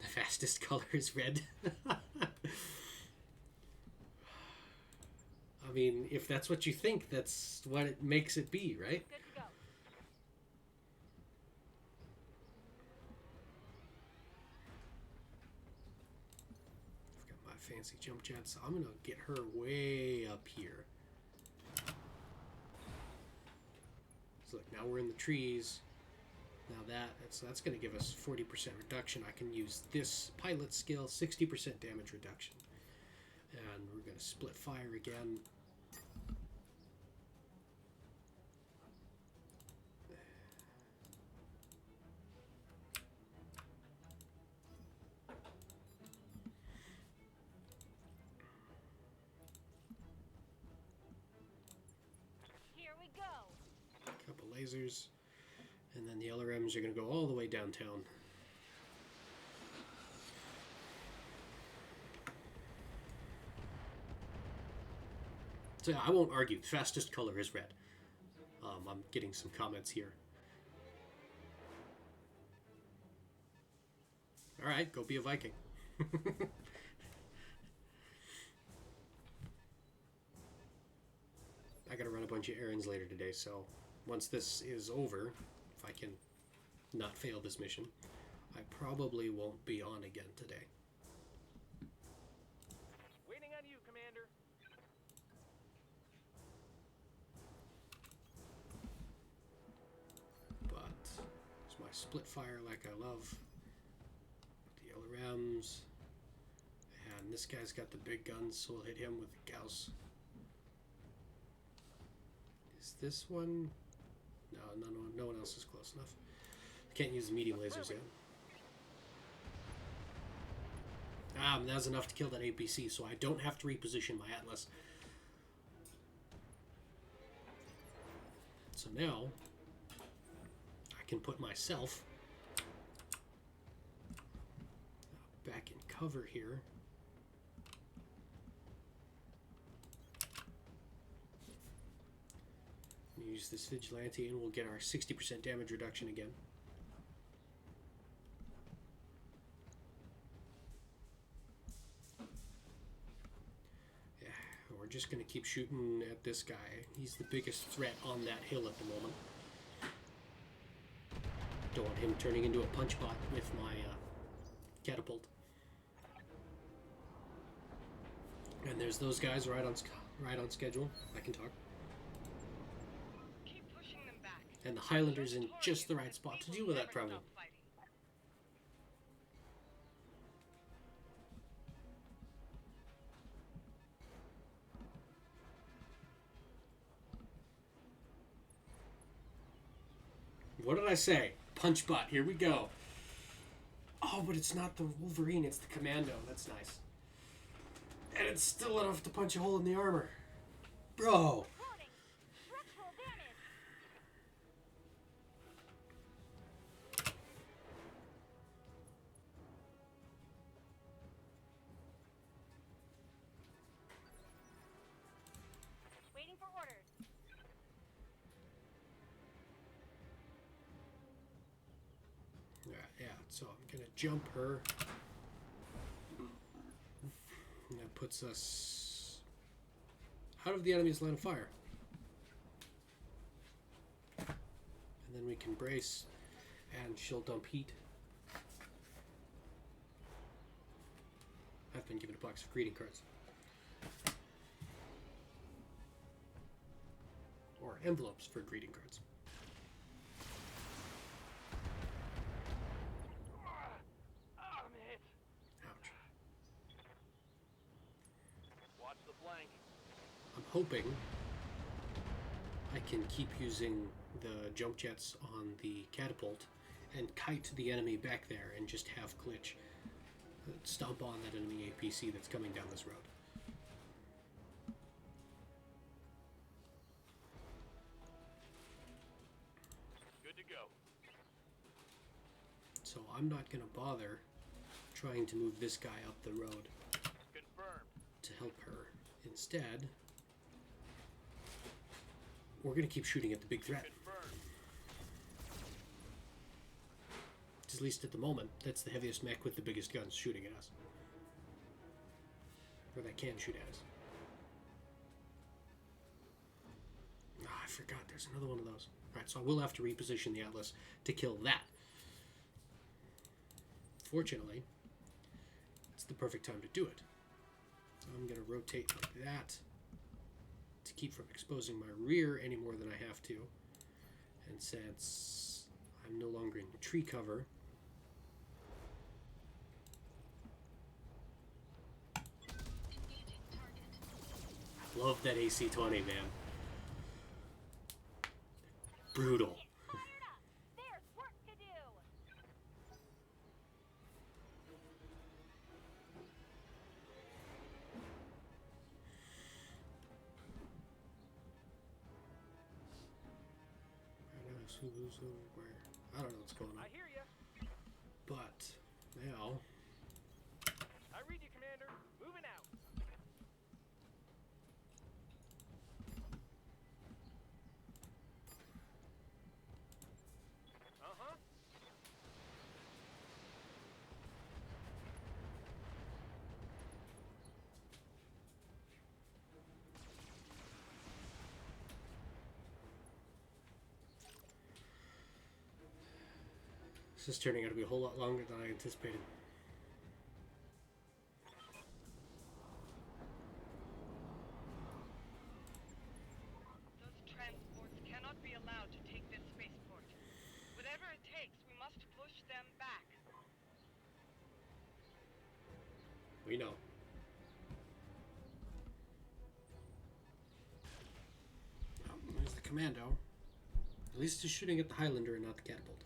The fastest color is red. I mean, if that's what you think, that's what it makes it be, right? Good to go. I've got my fancy jump jet, so I'm gonna get her way up here. So look, now we're in the trees. Now that's gonna give us 40% reduction. I can use this pilot skill, 60% damage reduction. And we're gonna split fire again. Here we go. Couple lasers, and then the LRMs are going to go all the way downtown. So yeah, I won't argue. The fastest color is red. I'm getting some comments here. All right, go be a Viking. I gotta run a bunch of errands later today, so once this is over, if I can not fail this mission, I probably won't be on again today. Waiting on you, Commander. But it's my split fire like I love. The LRMs. And this guy's got the big guns, so we'll hit him with the Gauss. Is this one? No one else is close enough. Can't use the medium lasers yet. That was enough to kill that APC, so I don't have to reposition my Atlas. So now I can put myself back in cover here. Use this vigilante and we'll get our 60% damage reduction again. Yeah, we're just gonna keep shooting at this guy. He's the biggest threat on that hill at the moment. Don't want him turning into a punch bot with my catapult. And there's those guys right on schedule. I can talk. Keep pushing them back. And the Highlander's in just the right spot to deal with that problem. What did I say? Punch butt. Here we go. Oh, but it's not the Wolverine. It's the Commando. That's nice. And it's still enough to punch a hole in the armor. Bro. Reporting. Structural damage. Waiting for orders. Yeah, so I'm gonna jump her. And that puts us out of the enemy's line of fire. And then we can brace, and she'll dump heat. I've been given a box of greeting cards. Or envelopes for greeting cards. I'm hit. Ouch. Watch the flank. I'm hoping I can keep using the jump jets on the catapult and kite the enemy back there and just have Glitch stomp on that enemy APC that's coming down this road. Good to go. So I'm not going to bother trying to move this guy up the road Confirmed. to help her. Instead, we're going to keep shooting at the big threat. Confirmed. At least at the moment, that's the heaviest mech with the biggest guns shooting at us. Or that can shoot at us. Ah, I forgot there's another one of those. Alright, so I will have to reposition the Atlas to kill that. Fortunately, it's the perfect time to do it. So I'm going to rotate like that to keep from exposing my rear any more than I have to. And since I'm no longer in tree cover, I love that AC-20, man. Brutal. Fired up. There's work to do. I don't know what's going on. I hear ya. But now, I read you, Commander. Moving out. Uh-huh. this is turning out to be a whole lot longer than I anticipated. Those transports cannot be allowed to take this spaceport. Whatever it takes, we must push them back. We know. Oh, there's the Commando. At least he's shooting at the Highlander and not the catapult.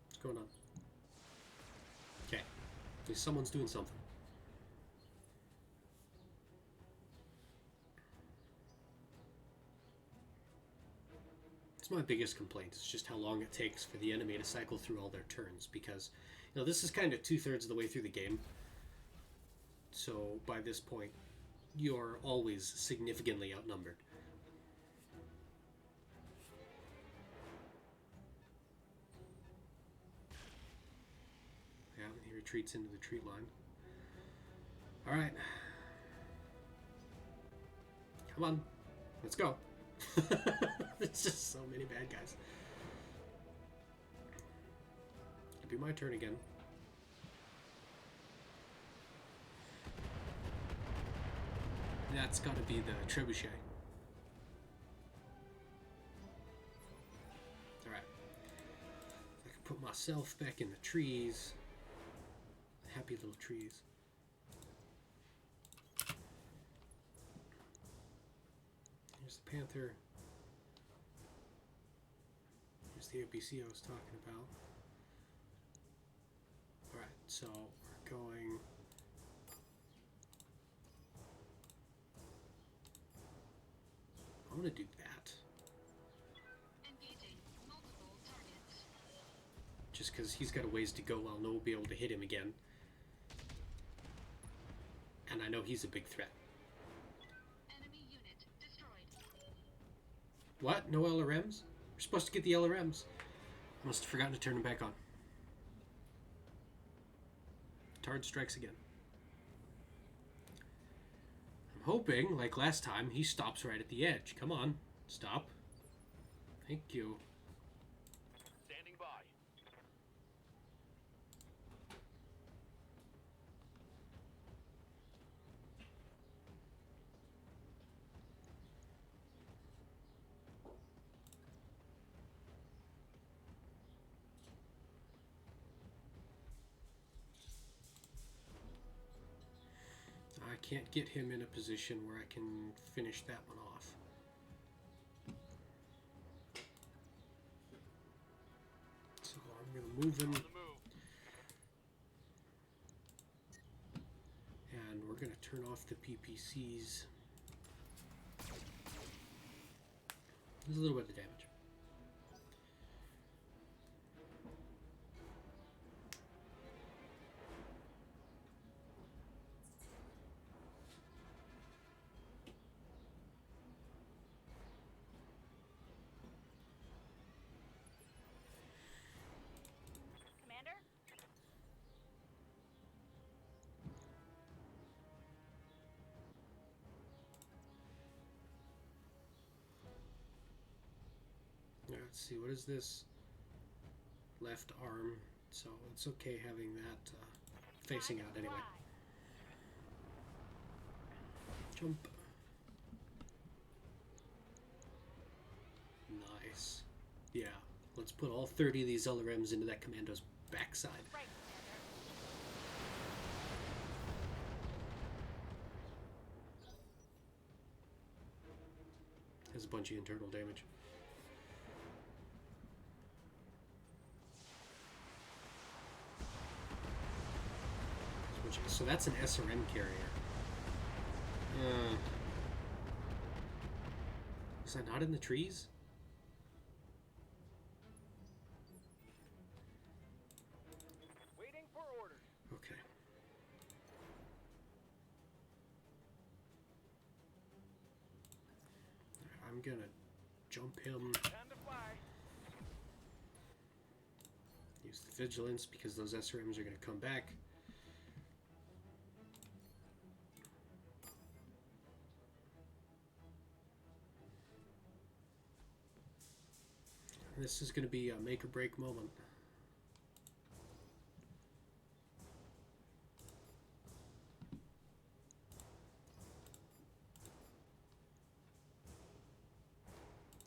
What's going on? Okay. At least someone's doing something. It's my biggest complaint. It's just how long it takes for the enemy to cycle through all their turns, because, you know, this is kind of 2/3 of the way through the game. So by this point, you're always significantly outnumbered. Yeah, he retreats into the tree line. Alright. Come on. Let's go. It's just so many bad guys. It'll be my turn again. That's got to be the trebuchet. Alright. I can put myself back in the trees. Happy little trees. There's the Panther. Here's the APC I was talking about. Alright, so we're going... I'm gonna do that. Engaging multiple targets. Just because he's got a ways to go, I'll know we'll be able to hit him again. And I know he's a big threat. Enemy unit destroyed. What? No LRMs? We're supposed to get the LRMs. I must have forgotten to turn them back on. Tard strikes again. I'm hoping, like last time, he stops right at the edge. Come on. Stop. Thank you. Standing by. I can't get him in a position where I can finish that one off. So I'm going to move him, On the move. and we're going to turn off the PPCs. There's a little bit of damage. Commander? Yeah, let's see, what is this? Left arm, so it's okay having that facing out anyway. Jump. Nice. Yeah, let's put all 30 of these LRMs into that commando's backside. Right, Has a bunch of internal damage. So that's an SRM carrier. Is that not in the trees? Waiting for orders. Okay. I'm gonna jump him. Time to fly. Use the vigilance because those SRMs are gonna come back. This is going to be a make or break moment.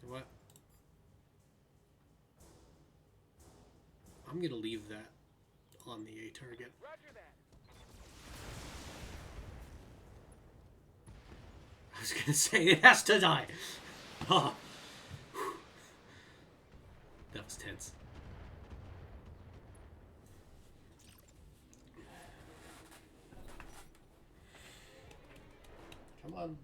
What? I'm going to leave that on the A target. Roger that. I was going to say it has to die. Oh. That was tense. Come on.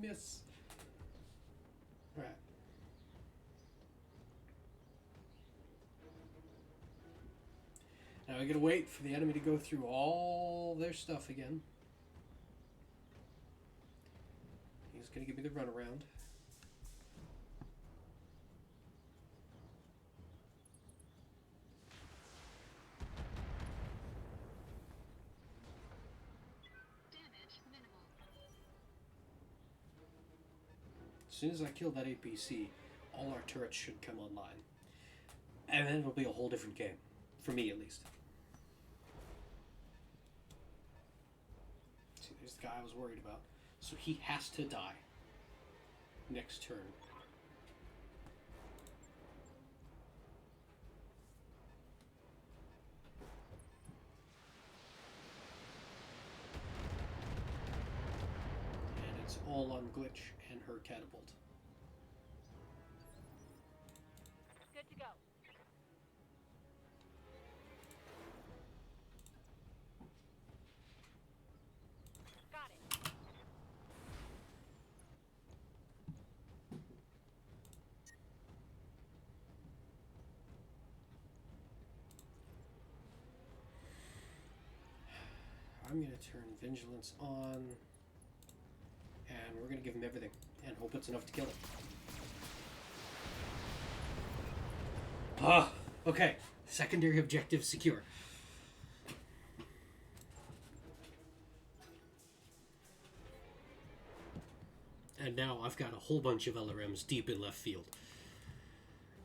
Miss. Right. Now I gotta wait for the enemy to go through all their stuff again. He's gonna give me the runaround. Damage minimal. As soon as I kill that APC, all our turrets should come online. And then it'll be a whole different game. For me, at least. There's the guy I was worried about. So he has to die. Next turn. And it's all on Glitch and her catapult. Good to go. Got it. I'm going to turn Vigilance on, and we're going to give him everything, and hope it's enough to kill it. Ah, okay. Secondary objective secure. And now I've got a whole bunch of LRMs deep in left field.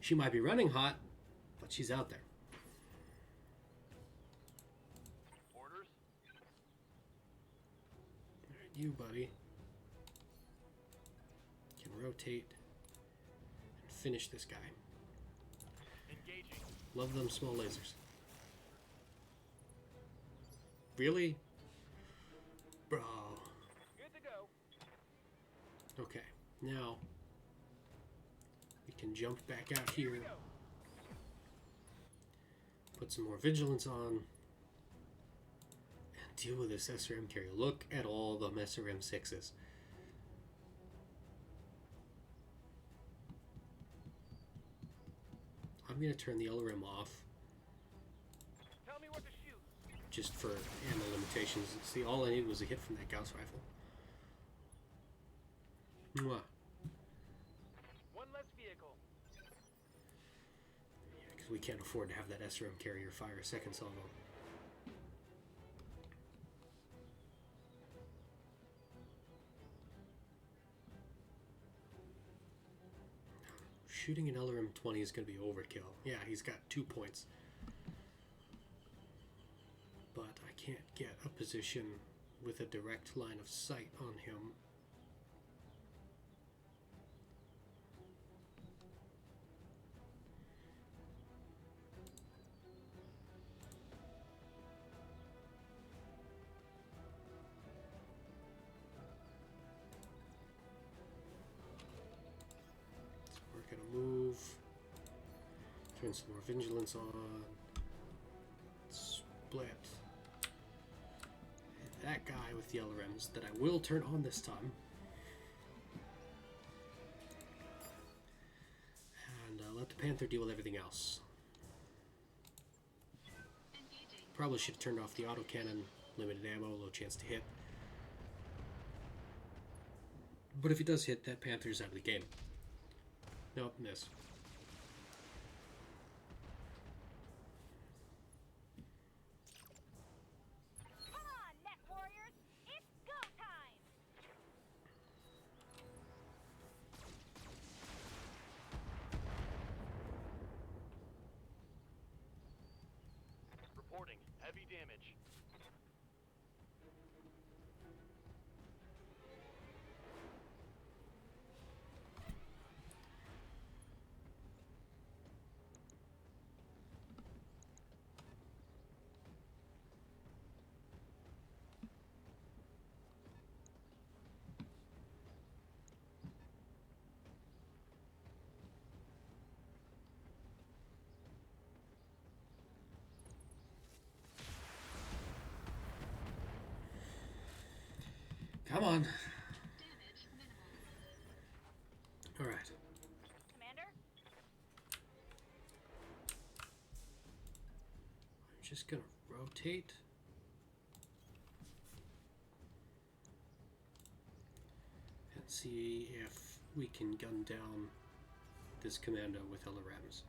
She might be running hot, but she's out there. Orders? Alright, you, buddy, can rotate and finish this guy. Engaging. Love them small lasers. Really? Bro. Good to go. Okay, now we can jump back out Here we here, go. put some more vigilance on, and deal with this SRM carrier. Look at all the SRM 6s. I'm going to turn the LRM off Tell me what to shoot. just for ammo limitations. See, all I needed was a hit from that Gauss rifle. Mwah. One less vehicle. Because we can't afford to have that SRM carrier fire a second salvo. Shooting an LRM 20 is going to be overkill. Yeah, he's got 2 points. But I can't get a position with a direct line of sight on him. We're gonna move, turn some more vigilance on, split. And that guy with the LRMs that I will turn on this time. And let the Panther deal with everything else. Probably should have turned off the autocannon, limited ammo, low chance to hit. But if he does hit, that Panther's out of the game. Nope, miss. Come on, Mech Warriors! It's go time! Reporting. Heavy damage. Come on. All right. Commander? I'm just gonna rotate. And see if we can gun down this commando with LRMs.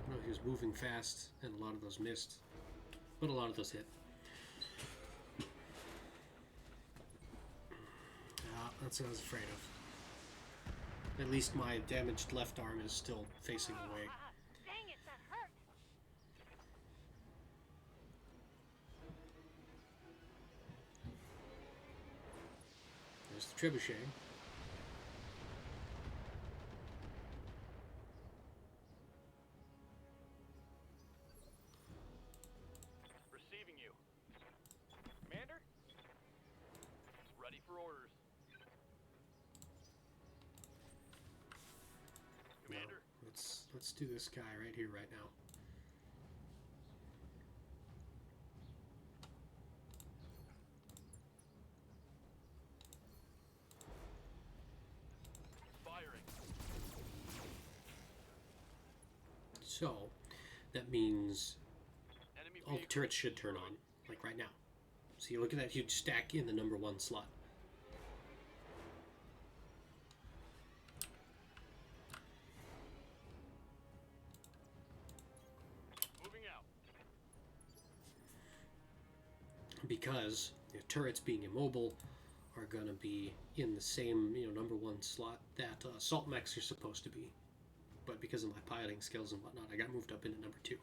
No, he was moving fast, and a lot of those missed, but a lot of those hit. Ah, that's what I was afraid of. At least my damaged left arm is still facing away. Dang it, that hurt! There's the trebuchet. Receiving you. Commander? Ready for orders. Commander? No, let's do this guy right here, right now. Firing. So that means Enemy all the vehicle turrets should turn on, like right now. So you look at that huge stack in the number 1 slot. moving out. Because the turrets being immobile are going to be in the same, number 1 slot that assault mechs are supposed to be. But because of my piloting skills and whatnot, I got moved up into number 2.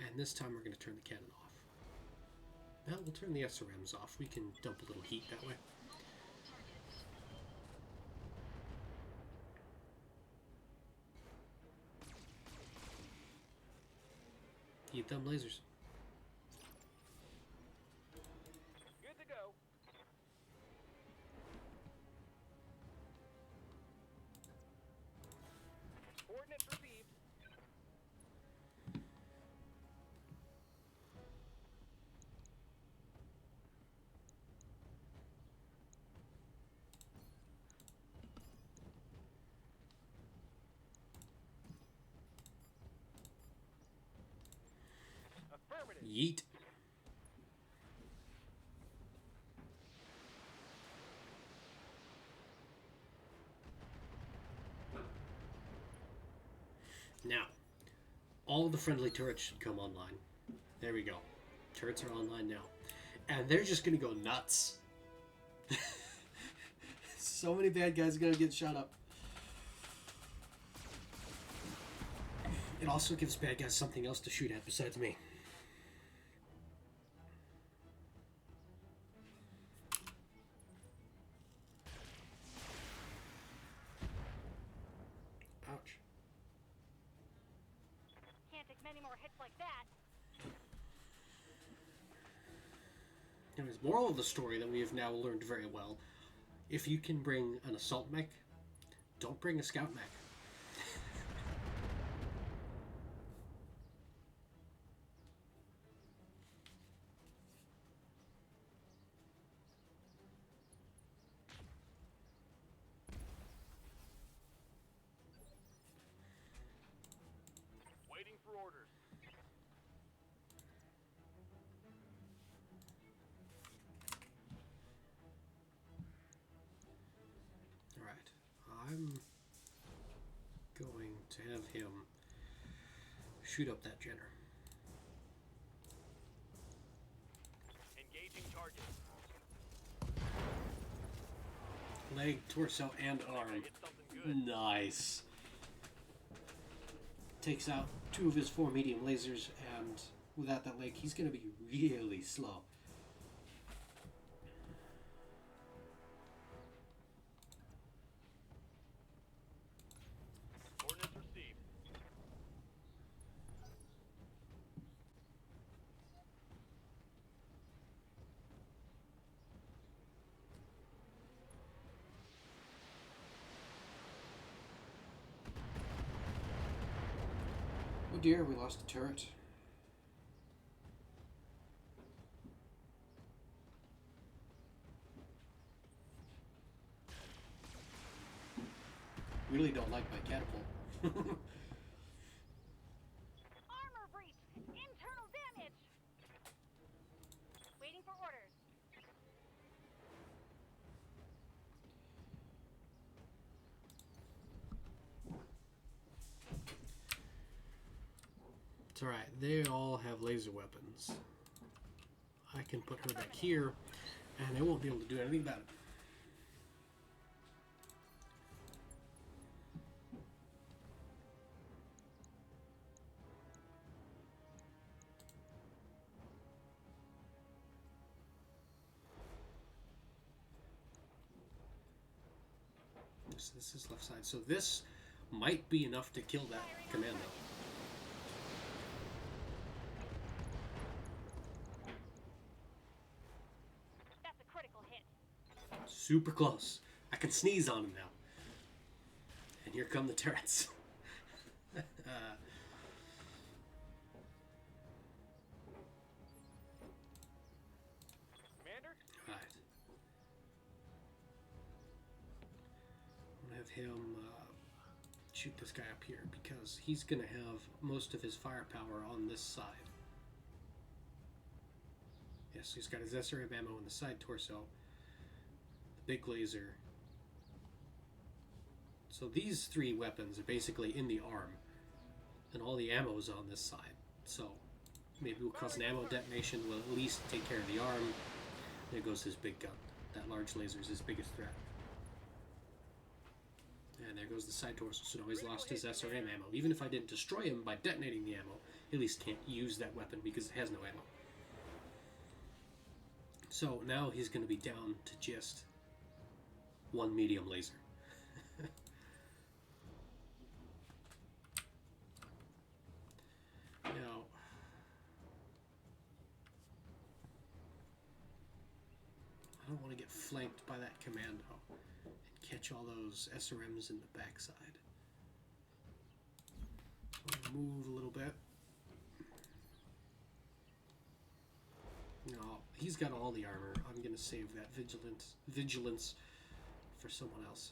And this time we're going to turn the cannon off. Now we'll turn the SRMs off. We can dump a little heat that way. Heat them lasers. Good to go. Coordinates received. Affirmative. Yeet. Now, all of the friendly turrets should come online. There we go. Turrets are online now. And they're just going to go nuts. So many bad guys are going to get shot up. It also gives bad guys something else to shoot at besides me. Ouch. Can't take many more hits like that. Anyways, moral of the story that we have now learned very well. If you can bring an assault mech, don't bring a scout mech. Waiting for orders. Alright, I'm going to have him shoot up that Jenner. Engaging target. Leg, torso, and arm. Hit something good. Nice. Takes out 2 of his 4 medium lasers, and without that leg, he's going to be really slow. Coordinates received. Oh dear, we lost a turret. Really don't like my catapult. Armor breach! Internal damage! Waiting for orders. It's alright, they all have laser weapons. I can put her back here, and they won't be able to do anything about it. Oops, this is left side. So this might be enough to kill that commando. That's a critical hit. Super close. I can sneeze on him now. And here come the turrets. Commander? Right. I'm gonna have him shoot this guy up here because he's gonna have most of his firepower on this side. Yes, he's got his SRM ammo in the side torso, the big laser. So these three weapons are basically in the arm, and all the ammo is on this side. So maybe we'll cause an ammo detonation. We'll at least take care of the arm. There goes his big gun. That large laser is his biggest threat. And there goes the side torso. So now he's lost his SRM ammo. Even if I didn't destroy him by detonating the ammo, he at least can't use that weapon because it has no ammo. So now he's going to be down to just one medium laser. Now, I don't want to get flanked by that commando and catch all those SRMs in the backside. So I'm going to move a little bit. No, he's got all the armor. I'm going to save that vigilance for someone else.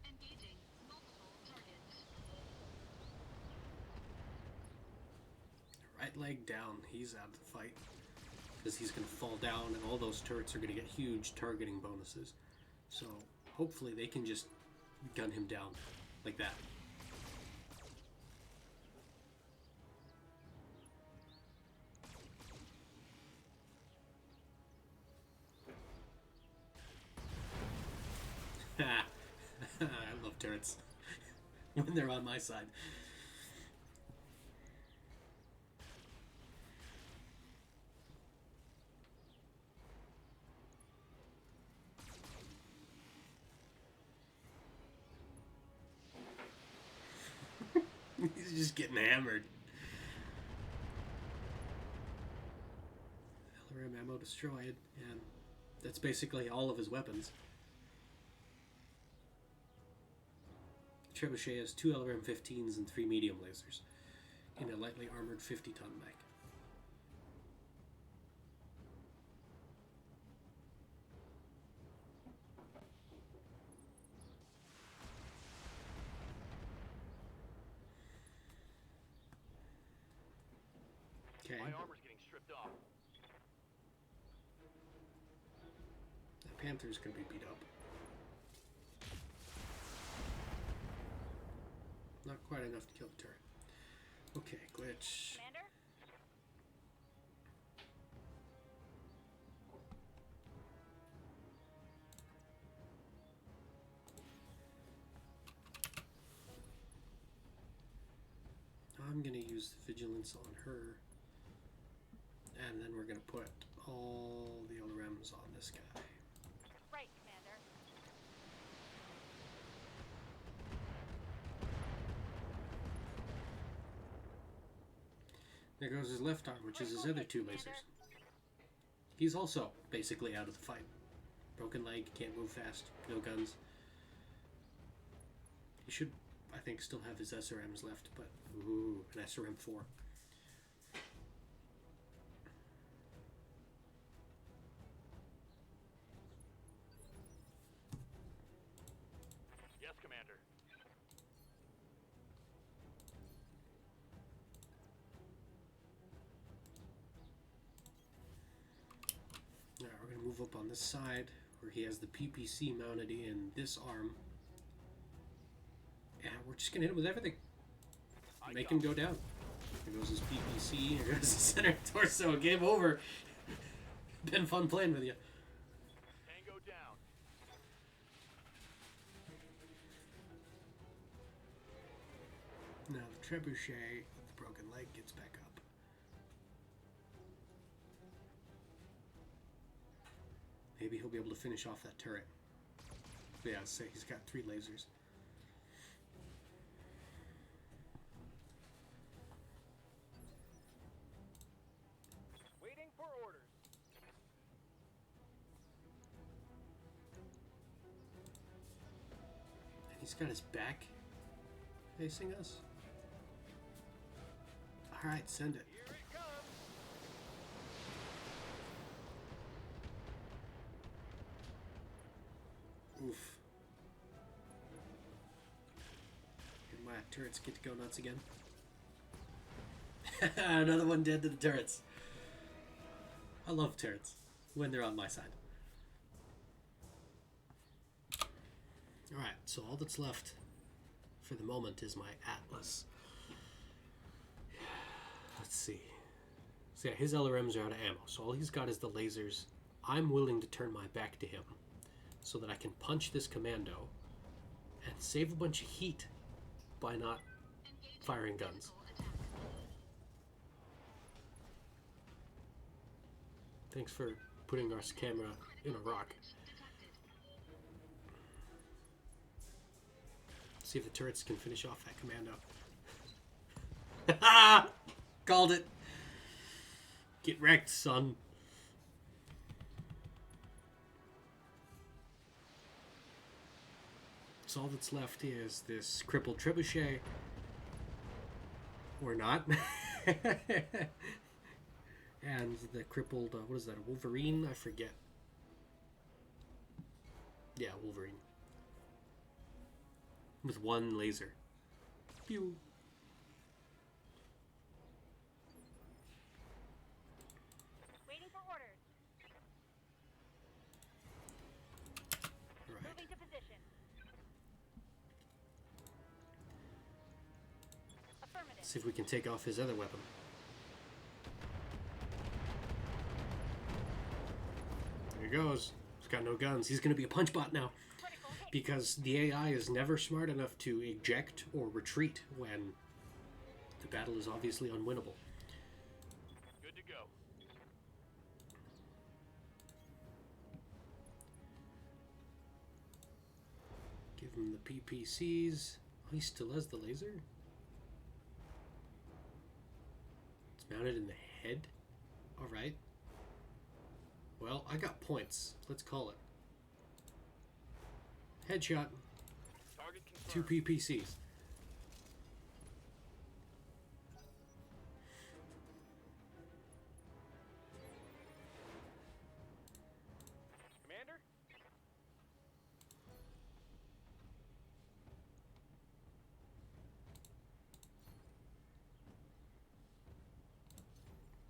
Engaging multiple targets. Right leg down, he's out of the fight. Because he's going to fall down and all those turrets are going to get huge targeting bonuses. So hopefully they can just gun him down like that. I love turrets when they're on my side. He's just getting hammered. LRM ammo destroyed, and that's basically all of his weapons. Trebuchet has 2 LRM-15s and 3 medium lasers in a lightly armored 50-ton mech. Okay, My armor's getting stripped off. the Panther's gonna be beat up. Not quite enough to kill the turret. Okay, glitch. Commander? I'm gonna use the vigilance on her, and then we're gonna put all the LRMs on this guy. Right, Commander. There goes his left arm, which is his other 2 lasers. He's also basically out of the fight. Broken leg, can't move fast, no guns. He should, I think, still have his SRMs left, but ooh, an SRM-4. Yes, Commander. Now we're going to move up on this side where he has the PPC mounted in this arm. And we're just going to hit him with everything. Make him go down. There goes his PPC, there goes his center torso. Game over. Been fun playing with you. Now the trebuchet with the broken leg gets back up. Maybe he'll be able to finish off that turret. Yeah, say he's got 3 lasers. Waiting for orders. And he's got his back facing us. Alright, send it. Here it comes. Oof. Here my turrets get to go nuts again. Another one dead to the turrets. I love turrets when they're on my side. Alright, so all that's left for the moment is my Atlas. Let's see. So yeah, his LRMs are out of ammo, so all he's got is the lasers. I'm willing to turn my back to him so that I can punch this commando and save a bunch of heat by not firing guns. Thanks for putting our camera in a rock. See if the turrets can finish off that commando. Called it. Get wrecked, son. So all that's left is this crippled trebuchet. Or not. And the crippled, what is that, a Wolverine? I forget. Yeah, Wolverine. With 1 laser. Pew. Waiting for orders. Alright. Moving to position. Affirmative. See if we can take off his other weapon. There he goes. He's got no guns. He's going to be a punch bot now. Critical hit. Because the AI is never smart enough to eject or retreat when the battle is obviously unwinnable. Good to go. Give him the PPCs. Oh, he still has the laser? It's mounted in the head? Alright. Well, I got points. Let's call it. Headshot. Target 2 confirmed. PPCs. Commander?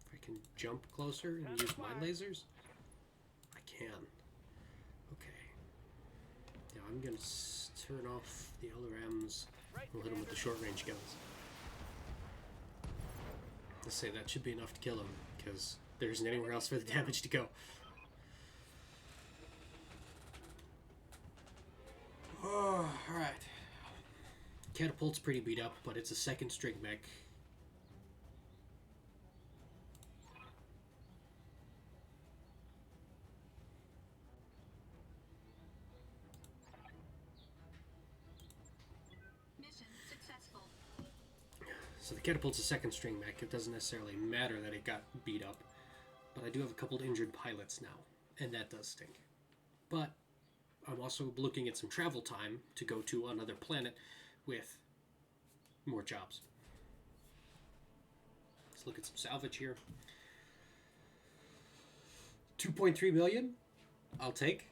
If I can jump closer and use my lasers? I can. Okay. Now I'm going to turn off the LRMs. Right, We'll hit him with the short range guns. Let's say that should be enough to kill him, because there isn't anywhere else for the damage to go. Oh, alright. Catapult's pretty beat up, but it's a 2nd string mech. Mission successful. So the catapult's a 2nd string mech. It doesn't necessarily matter that it got beat up, but I do have a couple injured pilots now, and that does stink. But I'm also looking at some travel time to go to another planet with more jobs. Let's look at some salvage here. 2.3 million, I'll take.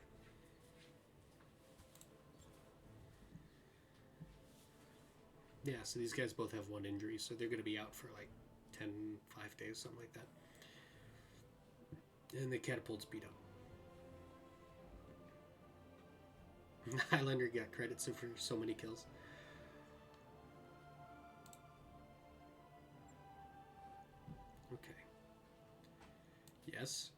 Yeah, so these guys both have 1 injury, so they're going to be out for like 5 days, something like that. And the catapult's beat up. Highlander got credits for so many kills. Okay. Yes.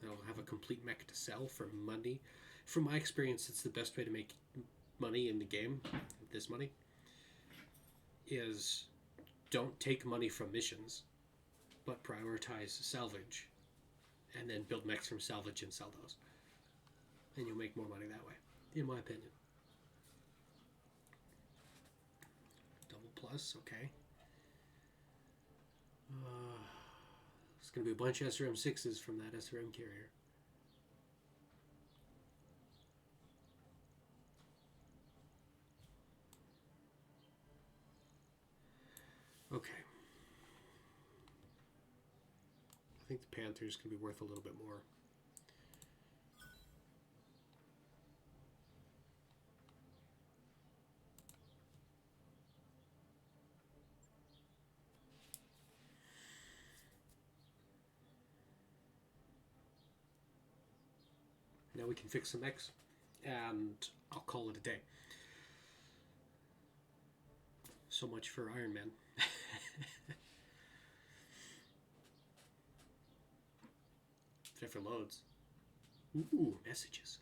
I'll have a complete mech to sell for money. From my experience, it's the best way to make money in the game, this money, is don't take money from missions, but prioritize salvage, and then build mechs from salvage and sell those. And you'll make more money that way, in my opinion. Double plus, okay. There's going to be a bunch of SRM-6s from that SRM carrier. Okay. I think the Panthers can be worth a little bit more. Now we can fix some mechs, and I'll call it a day. So much for Iron Man. Except for loads. Ooh, messages.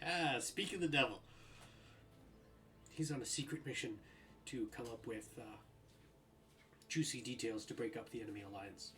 Ah, speak of the devil. He's on a secret mission to come up with juicy details to break up the enemy alliance.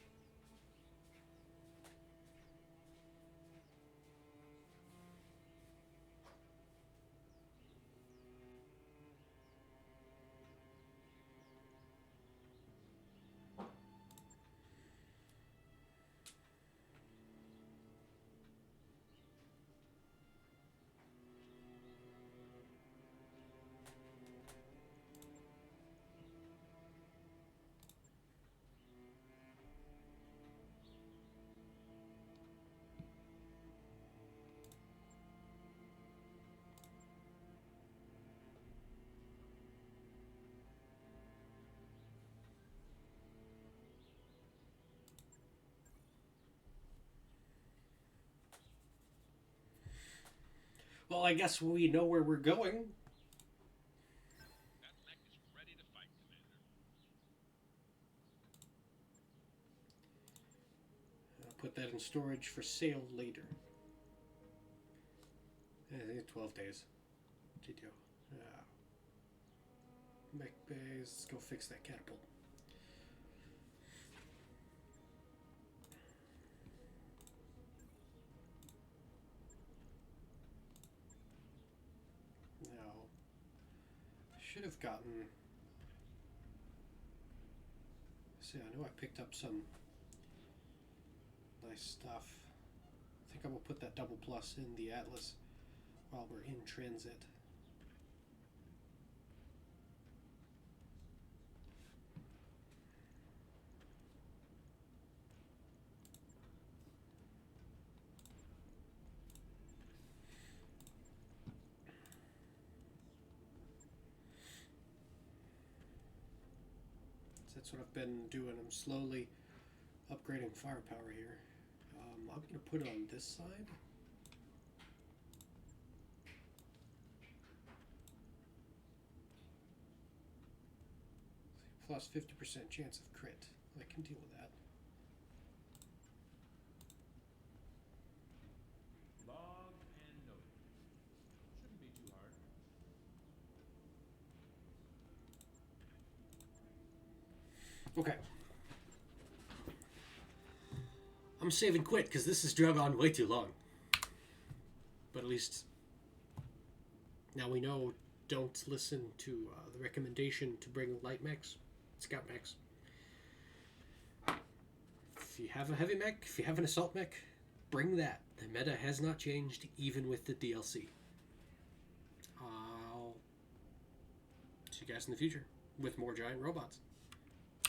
Well, I guess we know where we're going. That mech is ready to fight, Commander. I'll put that in storage for sale later. I think 12 days. GTO. Mech bays. Let's go fix that catapult. Now, I should have gotten. See, I know I picked up some nice stuff. I think I will put that double plus in the Atlas while we're in transit. That's what I've been doing. I'm slowly upgrading firepower here. I'm going to put it on this side. plus 50% chance of crit. I can deal with that. Log and note. Shouldn't be too hard. Okay. I'm saving quit because this has drug on way too long. But at least now we know, don't listen to the recommendation to bring light mechs, scout mechs. If you have a heavy mech, if you have an assault mech, bring that. The meta has not changed even with the DLC. I'll see you guys in the future with more giant robots.